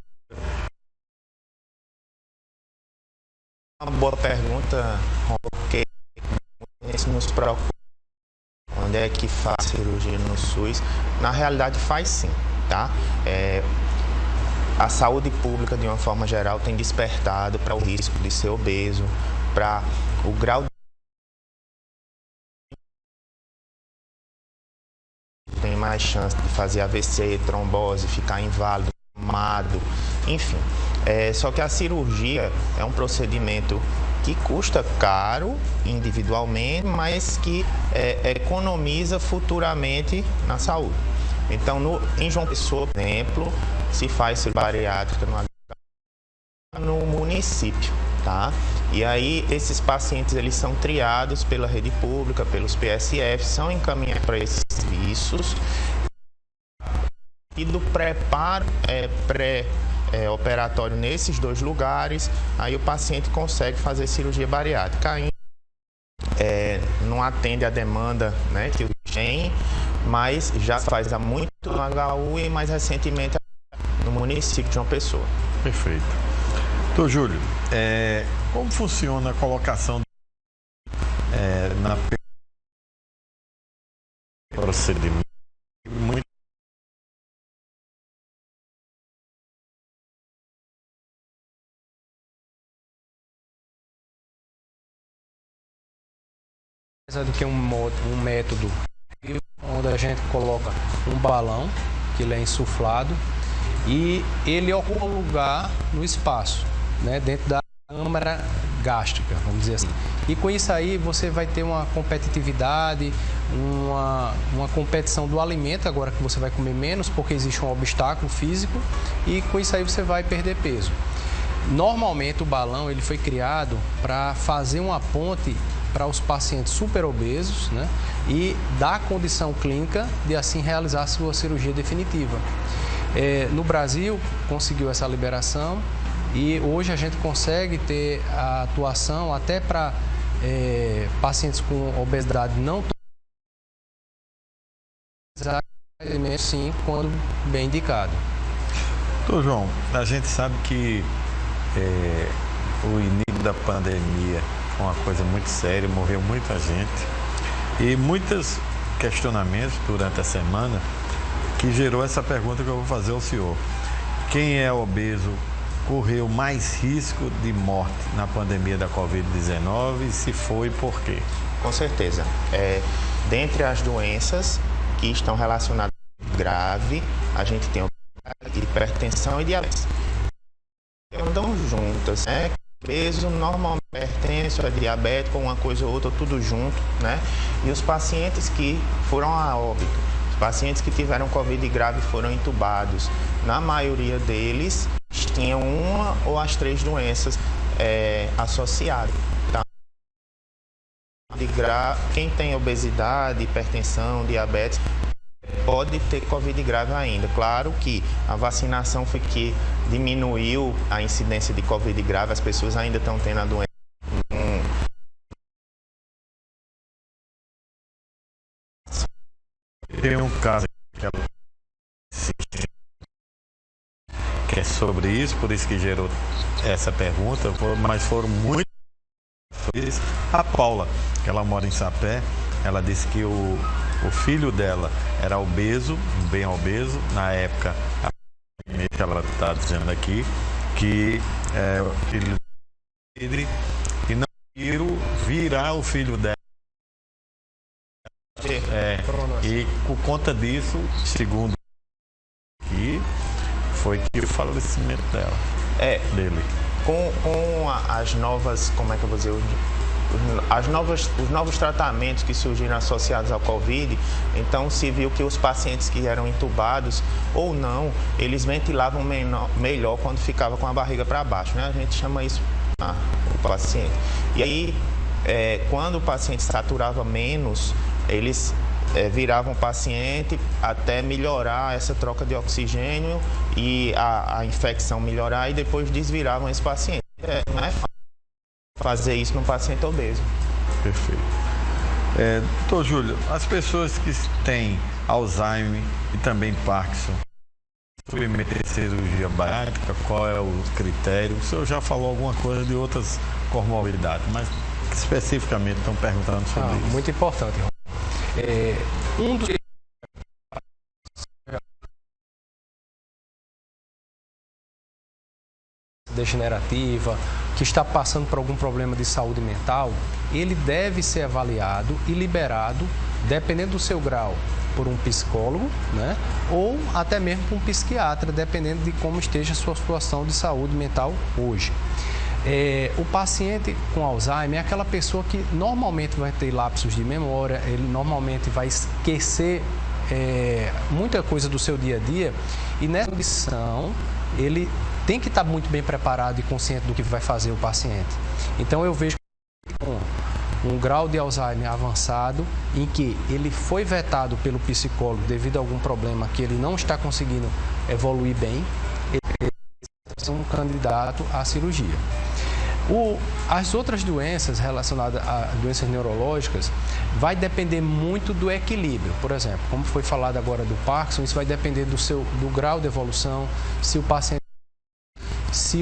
Uma boa pergunta, porque isso nos preocupa. Onde é que faz cirurgia no SUS? Na realidade faz sim, tá? A saúde pública, de uma forma geral, tem despertado para o risco de ser obeso, para o grau de... tem mais chance de fazer AVC, trombose, ficar inválido, desmaiado, enfim. Só que a cirurgia é um procedimento que custa caro individualmente, mas que economiza futuramente na saúde. Então, em João Pessoa, por exemplo, se faz cirurgia bariátrica no município, tá? E aí, esses pacientes, eles são triados pela rede pública, pelos PSF, são encaminhados para esses serviços. E do preparo pré-operatório nesses dois lugares, aí o paciente consegue fazer cirurgia bariátrica. Ainda não atende a demanda, né, que o tem, mas já faz há muito no HU e mais recentemente no município de João Pessoa. Perfeito. Doutor Júlio, como funciona a colocação na procedimento? Do que um método onde a gente coloca um balão, que ele é insuflado, e ele ocupa um lugar no espaço, né, dentro da câmara gástrica, vamos dizer assim. E com isso aí você vai ter uma competitividade, uma competição do alimento, agora que você vai comer menos, porque existe um obstáculo físico, e com isso aí você vai perder peso. Normalmente o balão ele foi criado para fazer uma ponte para os pacientes super obesos, né, e dar condição clínica de assim realizar a sua cirurgia definitiva. No Brasil conseguiu essa liberação e hoje a gente consegue ter a atuação até para pacientes com obesidade não sim, quando bem indicado. Doutor João, a gente sabe que o início da pandemia foi uma coisa muito séria, morreu muita gente e muitos questionamentos durante a semana que gerou essa pergunta que eu vou fazer ao senhor. Quem é obeso correu mais risco de morte na pandemia da Covid-19 e se foi, por quê? Com certeza. Dentre as doenças que estão relacionadas com grave, a gente tem hipertensão e diabetes. Andam juntas, né? Peso normalmente hipertenso, diabético, uma coisa ou outra, tudo junto, né? E os pacientes que foram a óbito, os pacientes que tiveram Covid grave foram entubados, na maioria deles tinham uma ou as três doenças associadas. Tá? Quem tem obesidade, hipertensão, diabetes, pode ter Covid grave ainda. Claro que a vacinação foi que diminuiu a incidência de Covid grave, as pessoas ainda estão tendo a doença. Tem um caso que é sobre isso, por isso que gerou essa pergunta, mas foram muito. A Paula, que ela mora em Sapé, ela disse que o filho dela era obeso, bem obeso, na época, ela está dizendo aqui, que o filho dele e não conseguiram virar o filho dela. E por conta disso, segundo aqui, foi que o falecimento dele. Com as novas, como é que eu vou dizer, os novos tratamentos que surgiram associados ao Covid, então se viu que os pacientes que eram entubados ou não, eles ventilavam melhor quando ficava com a barriga para baixo, né? A gente chama isso o paciente. E aí, quando o paciente saturava menos, eles viravam paciente até melhorar essa troca de oxigênio e a infecção melhorar, e depois desviravam esse paciente. Não é fácil fazer isso num paciente obeso. Perfeito. Doutor Júlio, as pessoas que têm Alzheimer e também Parkinson, submeter cirurgia bariátrica, qual é o critério? O senhor já falou alguma coisa de outras comorbidades, mas especificamente estão perguntando sobre isso. Muito importante. Um dos degenerativa, que está passando por algum problema de saúde mental, ele deve ser avaliado e liberado, dependendo do seu grau, por um psicólogo, né? Ou até mesmo por um psiquiatra, dependendo de como esteja a sua situação de saúde mental hoje. O paciente com Alzheimer é aquela pessoa que normalmente vai ter lapsos de memória, ele normalmente vai esquecer muita coisa do seu dia a dia, e nessa condição ele tem que estar muito bem preparado e consciente do que vai fazer o paciente. Então eu vejo um grau de Alzheimer avançado, em que ele foi vetado pelo psicólogo devido a algum problema que ele não está conseguindo evoluir bem, ele é um candidato à cirurgia. As outras doenças relacionadas a doenças neurológicas vai depender muito do equilíbrio. Por exemplo, como foi falado agora do Parkinson, isso vai depender do grau de evolução, se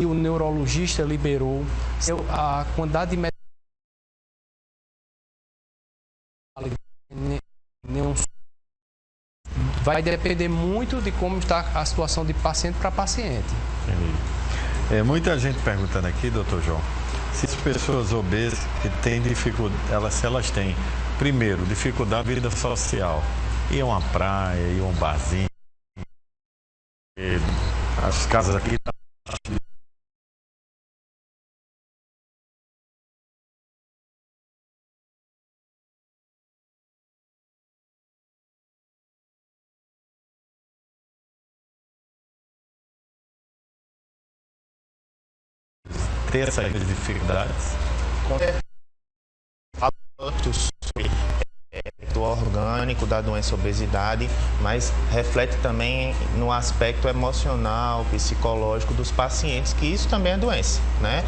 o neurologista liberou, a quantidade de vai depender muito de como está a situação de paciente para paciente. Muita gente perguntando aqui, doutor João, se as pessoas obesas que têm dificuldade, se elas têm, primeiro, dificuldade de vida social, ir a uma praia, ir a um barzinho, as casas aqui ter essas dificuldades? Do orgânico da doença obesidade, mas reflete também no aspecto emocional, psicológico dos pacientes, que isso também é doença, né?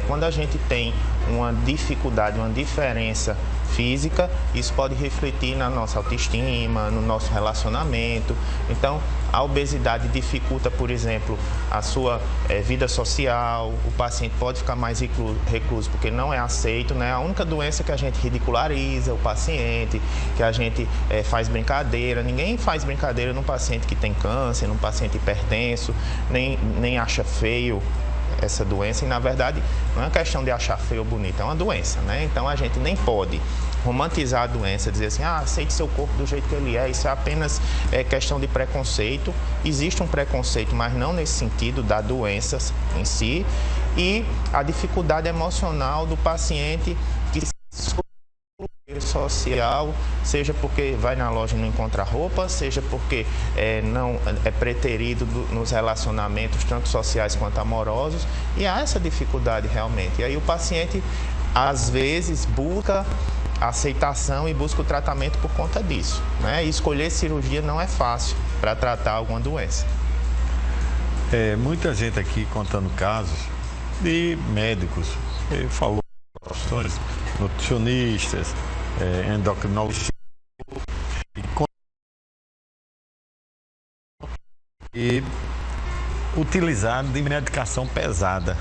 Quando a gente tem uma dificuldade, uma diferença física, isso pode refletir na nossa autoestima, no nosso relacionamento. Então, a obesidade dificulta, por exemplo, a sua vida social, o paciente pode ficar mais recluso porque não é aceito, né? A única doença que a gente ridiculariza o paciente, que a gente faz brincadeira, ninguém faz brincadeira num paciente que tem câncer, num paciente hipertenso, nem acha feio essa doença, e na verdade não é uma questão de achar feio ou bonito, é uma doença, né? Então a gente nem pode romantizar a doença, dizer assim, aceite seu corpo do jeito que ele é, isso é apenas questão de preconceito. Existe um preconceito, mas não nesse sentido da doença em si, e a dificuldade emocional do paciente que social, seja porque vai na loja e não encontra roupa, seja porque não é preterido nos relacionamentos, tanto sociais quanto amorosos, e há essa dificuldade realmente. E aí o paciente, às vezes, busca aceitação e busca o tratamento por conta disso, né? E escolher cirurgia não é fácil para tratar alguma doença. Muita gente aqui contando casos de médicos, falou professores, nutricionistas, endocrinologistas e utilizado de medicação pesada,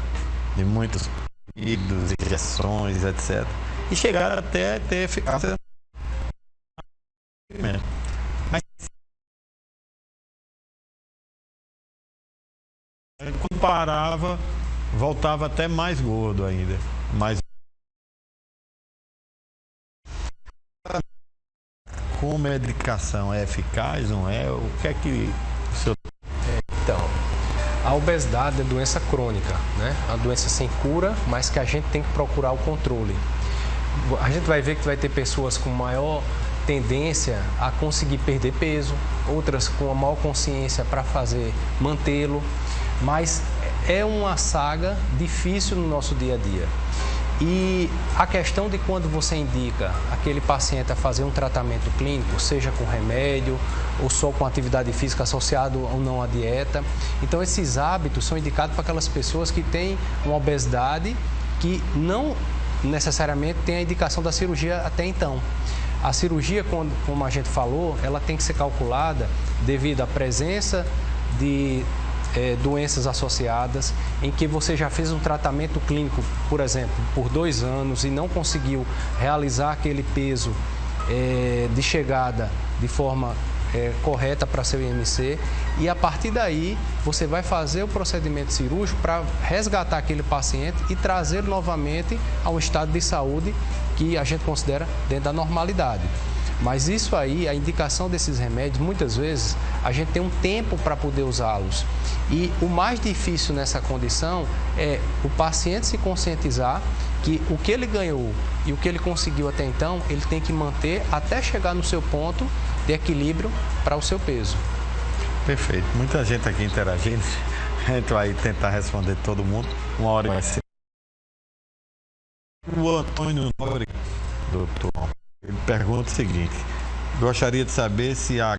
de muitos ídolos, injeções, etc. E chegaram até ter eficácia. Mas quando parava, voltava até mais gordo ainda. Mais com medicação é eficaz, não é? O que é que o senhor... Então, a obesidade é doença crônica, né? É uma doença sem cura, mas que a gente tem que procurar o controle. a gente vai ver que vai ter pessoas com maior tendência a conseguir perder peso, outras com a maior consciência para mantê-lo, mas é uma saga difícil no nosso dia a dia. E a questão de quando você indica aquele paciente a fazer um tratamento clínico, seja com remédio ou só com atividade física associado ou não à dieta, então esses hábitos são indicados para aquelas pessoas que têm uma obesidade que não necessariamente tem a indicação da cirurgia até então. A cirurgia, como a gente falou, ela tem que ser calculada devido à presença de doenças associadas, em que você já fez um tratamento clínico, por exemplo, por 2 anos e não conseguiu realizar aquele peso de chegada de forma correta para seu IMC, e a partir daí você vai fazer o procedimento cirúrgico para resgatar aquele paciente e trazer novamente ao estado de saúde que a gente considera dentro da normalidade. Mas isso aí, a indicação desses remédios, muitas vezes a gente tem um tempo para poder usá-los. E o mais difícil nessa condição é o paciente se conscientizar que o que ele ganhou e o que ele conseguiu até então, ele tem que manter até chegar no seu ponto de equilíbrio para o seu peso. Perfeito. Muita gente aqui interagindo. A gente vai tentar responder todo mundo. Uma hora vai ser. O Antônio Nobre, doutor, ele pergunta o seguinte: gostaria de saber se a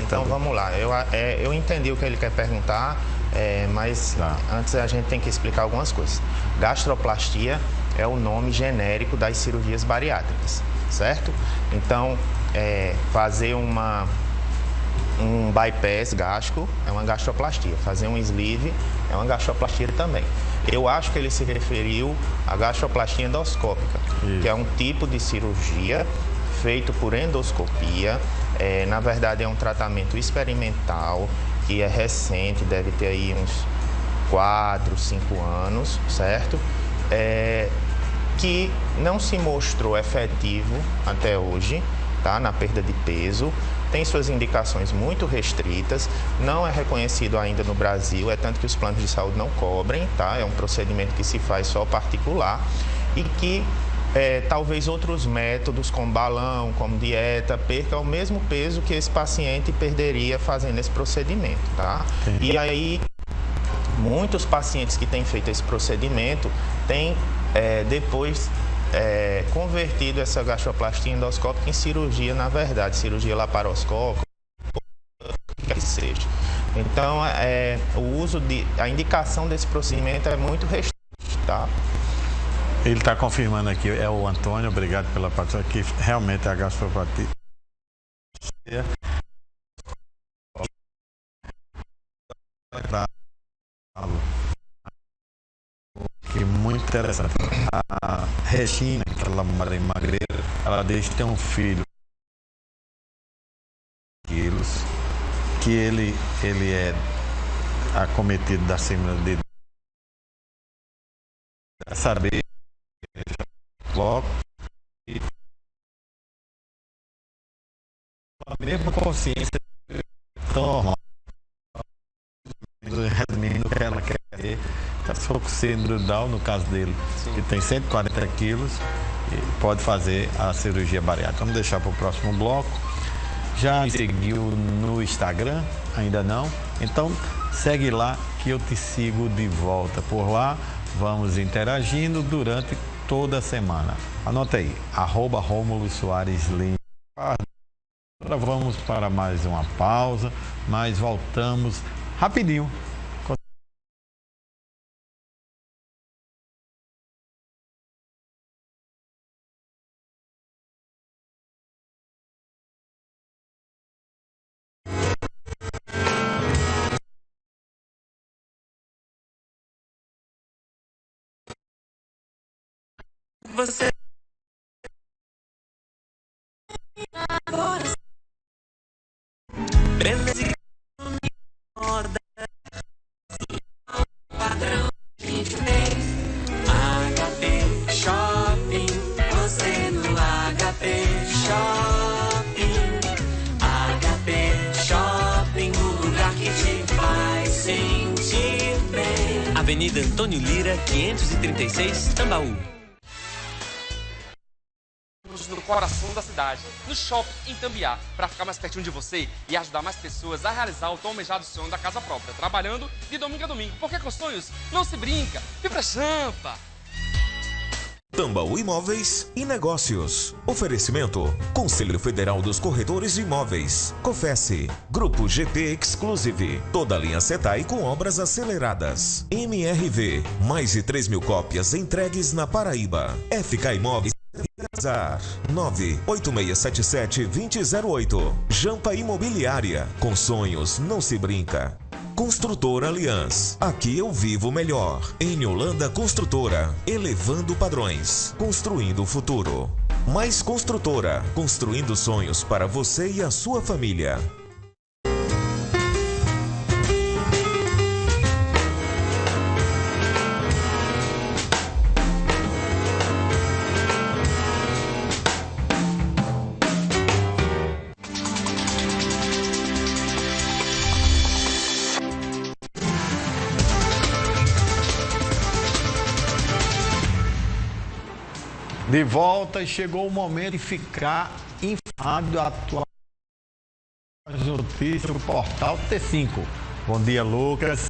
Então vamos lá, eu entendi o que ele quer perguntar, mas antes a gente tem que explicar algumas coisas. Gastroplastia é o nome genérico das cirurgias bariátricas, certo? Então, fazer um bypass gástrico é uma gastroplastia, fazer um sleeve é uma gastroplastia também. Eu acho que ele se referiu à gastroplastia endoscópica, que é um tipo de cirurgia feito por endoscopia. Na verdade, é um tratamento experimental que é recente, deve ter aí uns 4, 5 anos, certo? Que não se mostrou efetivo até hoje, tá? Na perda de peso. Tem suas indicações muito restritas, não é reconhecido ainda no Brasil, é tanto que os planos de saúde não cobrem, tá? É um procedimento que se faz só particular e que talvez outros métodos, como balão, como dieta, percam o mesmo peso que esse paciente perderia fazendo esse procedimento, tá? E aí, muitos pacientes que têm feito esse procedimento têm depois convertido essa gastroplastia endoscópica em cirurgia, na verdade, cirurgia laparoscópica, o que seja. Então, a indicação desse procedimento é muito restrita, tá? Ele está confirmando aqui, é o Antônio, obrigado pela participação, que realmente a gastroplastia que muito interessante. A Regina, que ela mora em Magreira, ela deixa ter um filho que ele é acometido da síndrome de saber logo e a mesma consciência normal, resumindo o que ela quer dizer, se for com síndrome de Down, no caso dele, que tem 140 quilos, pode fazer a cirurgia bariátrica. Vamos deixar para o próximo bloco. Já me seguiu no Instagram? Ainda não? Então segue lá que eu te sigo de volta por lá. Vamos interagindo durante toda a semana. Anota aí, @Rômulo Soares Lima. Agora vamos para mais uma pausa, mas voltamos rapidinho. Você agora beleza moda padrão 23 HP Shopping Avenida Antônio Lira, 536, Tambaú. No coração da cidade, no shopping em Tambiá, para ficar mais pertinho de você e ajudar mais pessoas a realizar o tão almejado sonho da casa própria, trabalhando de domingo a domingo, porque com sonhos não se brinca. Vibra Champa! Tambaú Imóveis e Negócios. Oferecimento: Conselho Federal dos Corretores de Imóveis. Cofesse. Grupo GP Exclusive. Toda a linha Setai com obras aceleradas. MRV. Mais de 3.000 cópias entregues na Paraíba. FK Imóveis. 98677-2008. Jampa Imobiliária. Com sonhos não se brinca. Construtora Aliança. Aqui eu vivo melhor. Em Holanda Construtora. Elevando padrões. Construindo o futuro. Mais Construtora. Construindo sonhos para você e a sua família. De volta, e chegou o momento de ficar informado atual as notícias do portal T5. Bom dia, Lucas.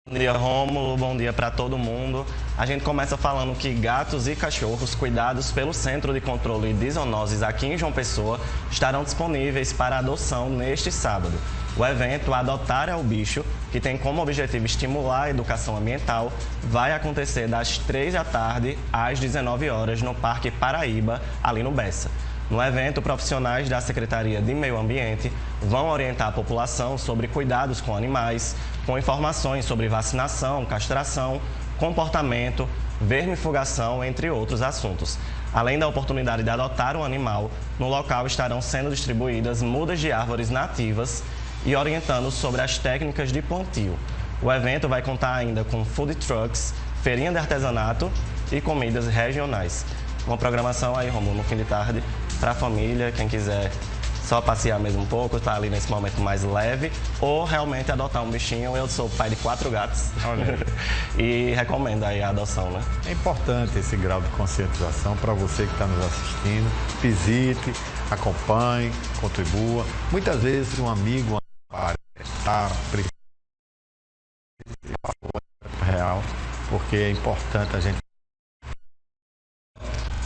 Bom dia, Rômulo. Bom dia para todo mundo. A gente começa falando que gatos e cachorros cuidados pelo Centro de Controle de Zoonoses aqui em João Pessoa estarão disponíveis para adoção neste sábado. O evento Adotar é o Bicho, que tem como objetivo estimular a educação ambiental, vai acontecer das 3 da tarde às 19 horas no Parque Paraíba, ali no Bessa. No evento, profissionais da Secretaria de Meio Ambiente vão orientar a população sobre cuidados com animais, com informações sobre vacinação, castração, comportamento, vermifugação, entre outros assuntos. Além da oportunidade de adotar um animal, no local estarão sendo distribuídas mudas de árvores nativas e orientando sobre as técnicas de plantio. O evento vai contar ainda com food trucks, feirinha de artesanato e comidas regionais. Uma programação aí, Romulo, no fim de tarde, para a família, quem quiser só passear mesmo um pouco, estar ali nesse momento mais leve, ou realmente adotar um bichinho. Eu sou pai de 4 gatos e recomendo aí a adoção, né? É importante esse grau de conscientização para você que está nos assistindo. Visite, acompanhe, contribua. Muitas vezes um amigo, está real, porque é importante a gente.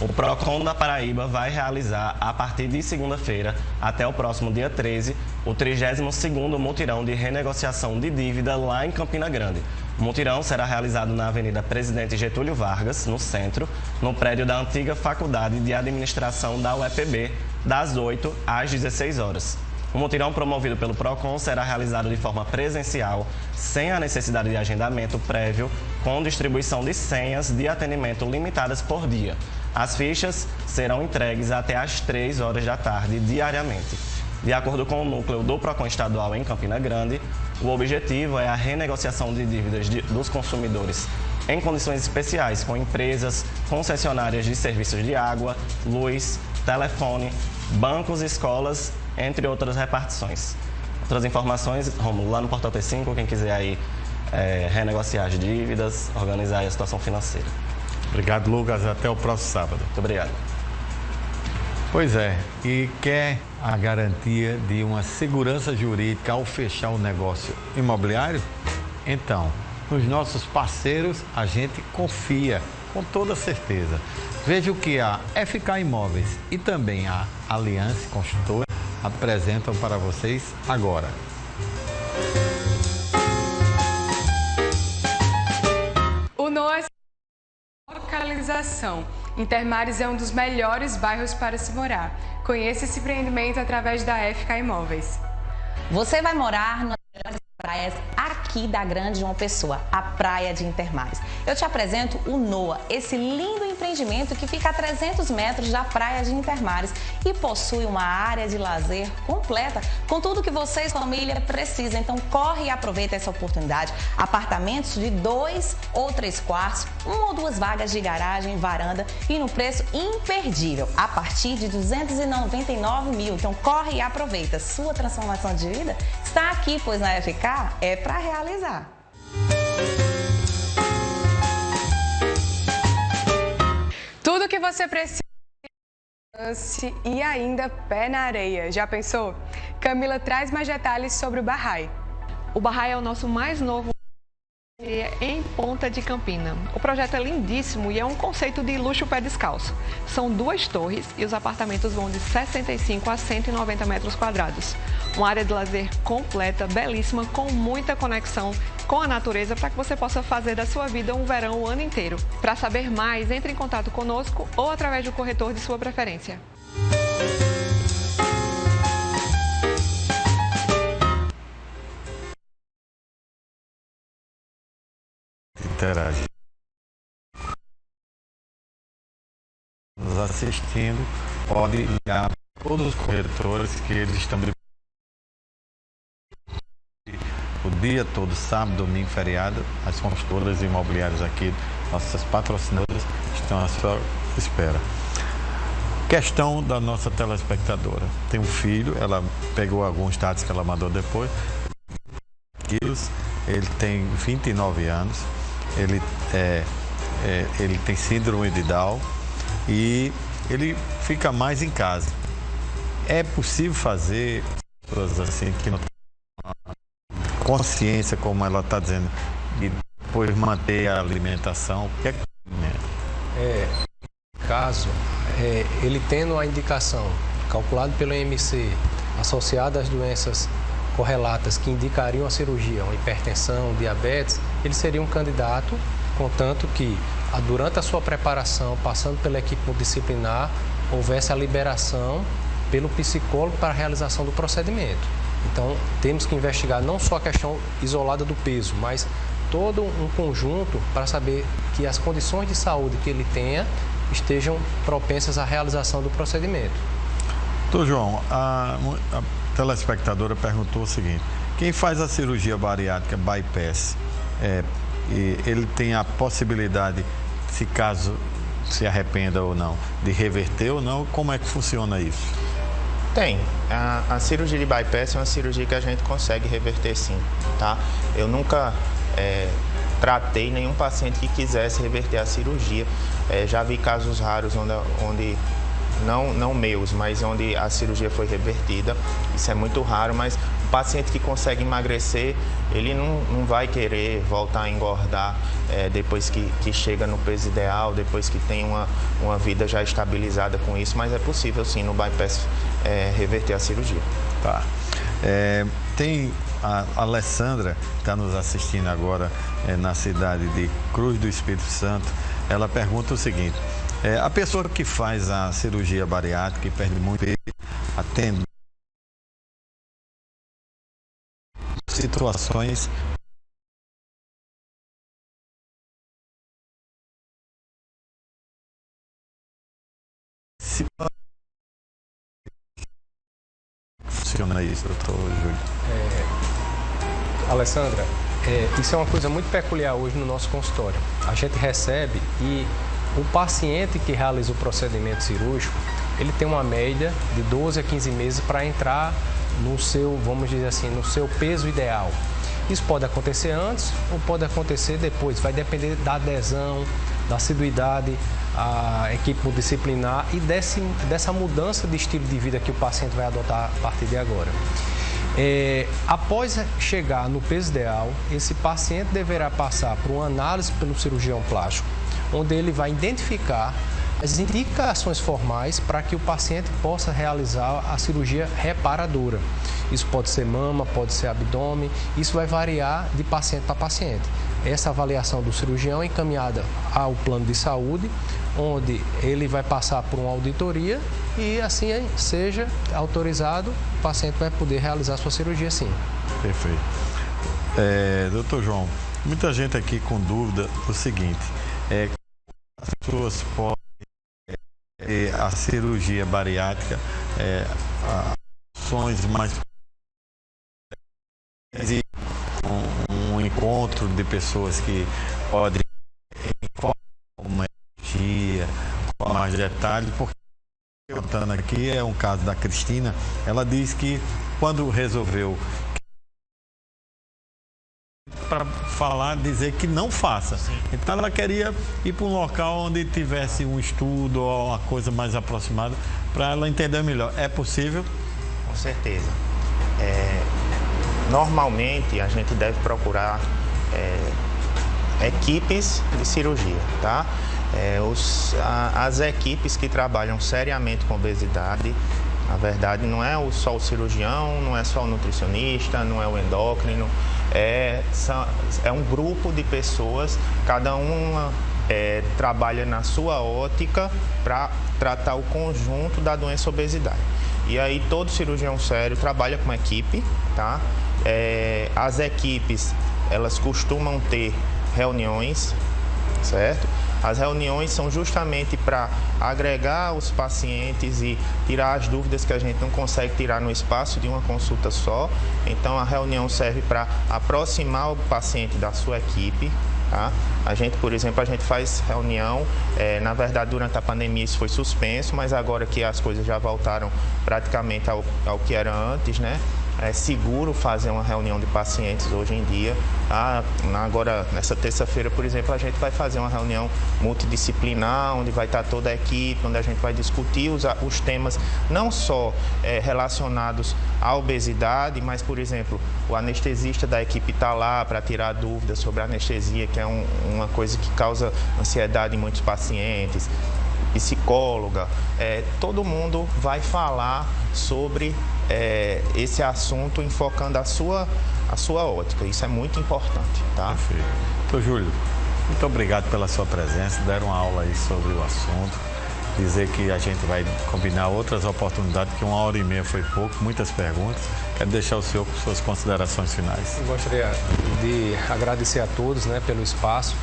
O PROCON da Paraíba vai realizar, a partir de segunda-feira até o próximo dia 13, o 32º mutirão de renegociação de dívida lá em Campina Grande. O mutirão será realizado na Avenida Presidente Getúlio Vargas, no centro, no prédio da antiga Faculdade de Administração da UEPB, das 8 às 16 horas. O mutirão promovido pelo PROCON será realizado de forma presencial, sem a necessidade de agendamento prévio, com distribuição de senhas de atendimento limitadas por dia. As fichas serão entregues até às 3 horas da tarde, diariamente. De acordo com o núcleo do PROCON estadual em Campina Grande, o objetivo é a renegociação de dívidas dos consumidores em condições especiais com empresas, concessionárias de serviços de água, luz, telefone, bancos, escolas, entre outras repartições. Outras informações, Romulo, lá no Portal T5, quem quiser aí renegociar as dívidas, organizar aí a situação financeira. Obrigado, Lucas. Até o próximo sábado. Muito obrigado. Pois é, e quer a garantia de uma segurança jurídica ao fechar um negócio imobiliário? Então, nos nossos parceiros a gente confia, com toda certeza. Veja o que a FK Imóveis e também a Aliança Construtora apresentam para vocês agora. O NOA localização. Intermares é um dos melhores bairros para se morar. Conheça esse empreendimento através da FK Imóveis. Você vai morar nas melhores praias aqui da Grande João Pessoa, a Praia de Intermares. Eu te apresento o NOA, esse lindo empreendimento que fica a 300 metros da Praia de Intermares e possui uma área de lazer completa com tudo que você e sua família precisam. Então corre e aproveita essa oportunidade. Apartamentos de 2 ou 3 quartos, 1 ou 2 vagas de garagem, varanda e no preço imperdível, a partir de 299 mil. Então corre e aproveita. Sua transformação de vida está aqui, pois na FK é para realizar. Tudo que você precisa e ainda pé na areia. Já pensou? Camila traz mais detalhes sobre o Bahá'í. O Bahá'í é o nosso mais novo em Ponta de Campina. O projeto é lindíssimo e é um conceito de luxo pé descalço. São 2 torres e os apartamentos vão de 65 a 190 metros quadrados. Uma área de lazer completa, belíssima, com muita conexão com a natureza para que você possa fazer da sua vida um verão o ano inteiro. Para saber mais, entre em contato conosco ou através do corretor de sua preferência. Interagir. Nos assistindo, pode ligar todos os corretores que eles estão o dia todo, sábado, domingo, feriado. As construtoras imobiliárias aqui, nossas patrocinadoras, estão à sua espera. Questão da nossa telespectadora. Tem um filho, ela pegou alguns dados que ela mandou depois. Ele tem 29 anos, ele tem síndrome de Down e ele fica mais em casa. É possível fazer pessoas assim que não têm consciência, como ela está dizendo, e depois manter a alimentação? O que é que caso, ele tendo a indicação calculada pelo IMC associada às doenças correlatas que indicariam a cirurgia, uma hipertensão, diabetes, ele seria um candidato, contanto que durante a sua preparação, passando pela equipe multidisciplinar, houvesse a liberação pelo psicólogo para a realização do procedimento. Então, temos que investigar não só a questão isolada do peso, mas todo um conjunto para saber que as condições de saúde que ele tenha estejam propensas à realização do procedimento. Doutor João, a telespectadora perguntou o seguinte: quem faz a cirurgia bariátrica bypass, ele tem a possibilidade, se caso se arrependa ou não, de reverter ou não? Como é que funciona isso? Tem. A cirurgia de bypass é uma cirurgia que a gente consegue reverter sim, tá? Eu nunca tratei nenhum paciente que quisesse reverter a cirurgia. Já vi casos raros onde não meus, mas onde a cirurgia foi revertida. Isso é muito raro, mas o paciente que consegue emagrecer, ele não vai querer voltar a engordar depois que chega no peso ideal, depois que tem uma vida já estabilizada com isso, mas é possível sim no bypass reverter a cirurgia. Tá. Tem a Alessandra, que está nos assistindo agora na cidade de Cruz do Espírito Santo. Ela pergunta o seguinte: a pessoa que faz a cirurgia bariátrica e perde muito peso, atende situações funciona isso, doutor Júlio? Alessandra, isso é uma coisa muito peculiar hoje no nosso consultório. A gente recebe e o paciente que realiza o procedimento cirúrgico, ele tem uma média de 12 a 15 meses para entrar no seu, vamos dizer assim, no seu peso ideal. Isso pode acontecer antes ou pode acontecer depois, vai depender da adesão, da assiduidade à equipe multidisciplinar e dessa mudança de estilo de vida que o paciente vai adotar a partir de agora. Após chegar no peso ideal, esse paciente deverá passar por uma análise pelo cirurgião plástico, onde ele vai identificar as indicações formais para que o paciente possa realizar a cirurgia reparadora. Isso pode ser mama, pode ser abdômen, isso vai variar de paciente para paciente. Essa avaliação do cirurgião é encaminhada ao plano de saúde, onde ele vai passar por uma auditoria e assim seja autorizado, o paciente vai poder realizar a sua cirurgia sim. Perfeito. Doutor João, muita gente aqui com dúvida do seguinte: as pessoas podem a cirurgia bariátrica, ações mais um encontro de pessoas que podem uma energia, com mais detalhes, porque contando aqui é um caso da Cristina. Ela diz que quando resolveu para dizer que não faça. Sim. Então ela queria ir para um local onde tivesse um estudo ou uma coisa mais aproximada para ela entender melhor. É possível? Com certeza. Normalmente a gente deve procurar equipes de cirurgia, tá? As equipes que trabalham seriamente com obesidade, na verdade, não é só o cirurgião, não é só o nutricionista, não é o endócrino, é um grupo de pessoas, cada uma trabalha na sua ótica para tratar o conjunto da doença obesidade. E aí todo cirurgião sério trabalha com uma equipe, tá? As equipes, elas costumam ter reuniões, certo? As reuniões são justamente para agregar os pacientes e tirar as dúvidas que a gente não consegue tirar no espaço de uma consulta só. Então, a reunião serve para aproximar o paciente da sua equipe. Tá? A gente, por exemplo, a gente faz reunião, na verdade, durante a pandemia isso foi suspenso, mas agora que as coisas já voltaram praticamente ao que era antes, né? É seguro fazer uma reunião de pacientes hoje em dia. Agora, nessa terça-feira, por exemplo, a gente vai fazer uma reunião multidisciplinar, onde vai estar toda a equipe, onde a gente vai discutir os temas não só relacionados à obesidade, mas, por exemplo, o anestesista da equipe está lá para tirar dúvidas sobre a anestesia, que é uma coisa que causa ansiedade em muitos pacientes, psicóloga, todo mundo vai falar sobre esse assunto, enfocando a sua ótica. Isso é muito importante, tá? Perfeito. Doutor Júlio, muito obrigado pela sua presença. Deram uma aula aí sobre o assunto. Dizer que a gente vai combinar outras oportunidades, que 1h30 foi pouco, muitas perguntas. Quero deixar o senhor com suas considerações finais. Eu gostaria de agradecer a todos, né, pelo espaço.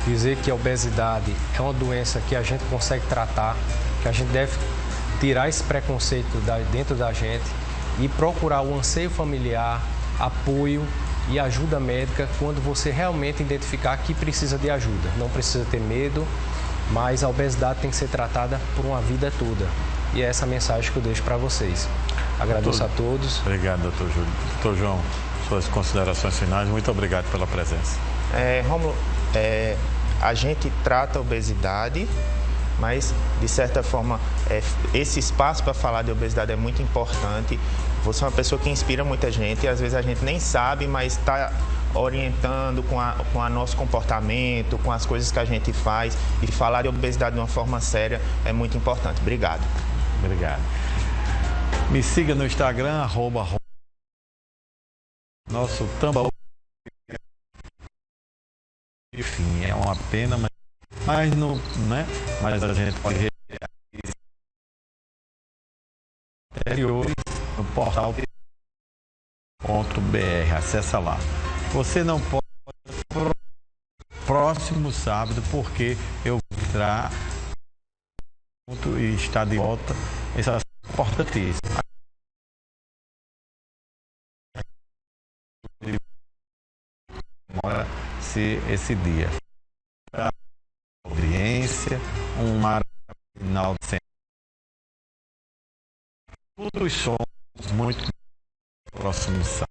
Dizer que a obesidade é uma doença que a gente consegue tratar, que a gente deve tirar esse preconceito dentro da gente e procurar o anseio familiar, apoio e ajuda médica quando você realmente identificar que precisa de ajuda. Não precisa ter medo, mas a obesidade tem que ser tratada por uma vida toda. E é essa mensagem que eu deixo para vocês. Agradeço a todos. Obrigado, doutor Júlio. Doutor João, suas considerações finais. Muito obrigado pela presença. Rômulo, a gente trata a obesidade, mas, de certa forma, esse espaço para falar de obesidade é muito importante. Você é uma pessoa que inspira muita gente e, às vezes, a gente nem sabe, mas está orientando com o nosso comportamento, com as coisas que a gente faz. E falar de obesidade de uma forma séria é muito importante. Obrigado. Obrigado. Me siga no Instagram, nosso Tambaú. Enfim, é uma pena, mas não, né? Mas a gente pode interiores no portal .br, acessa lá. Você não pode próximo sábado, porque eu vou entrar e está de volta. Isso é importantíssimo. Esse dia. Audiência, um maravilhoso de semana. Todos somos muito próximos.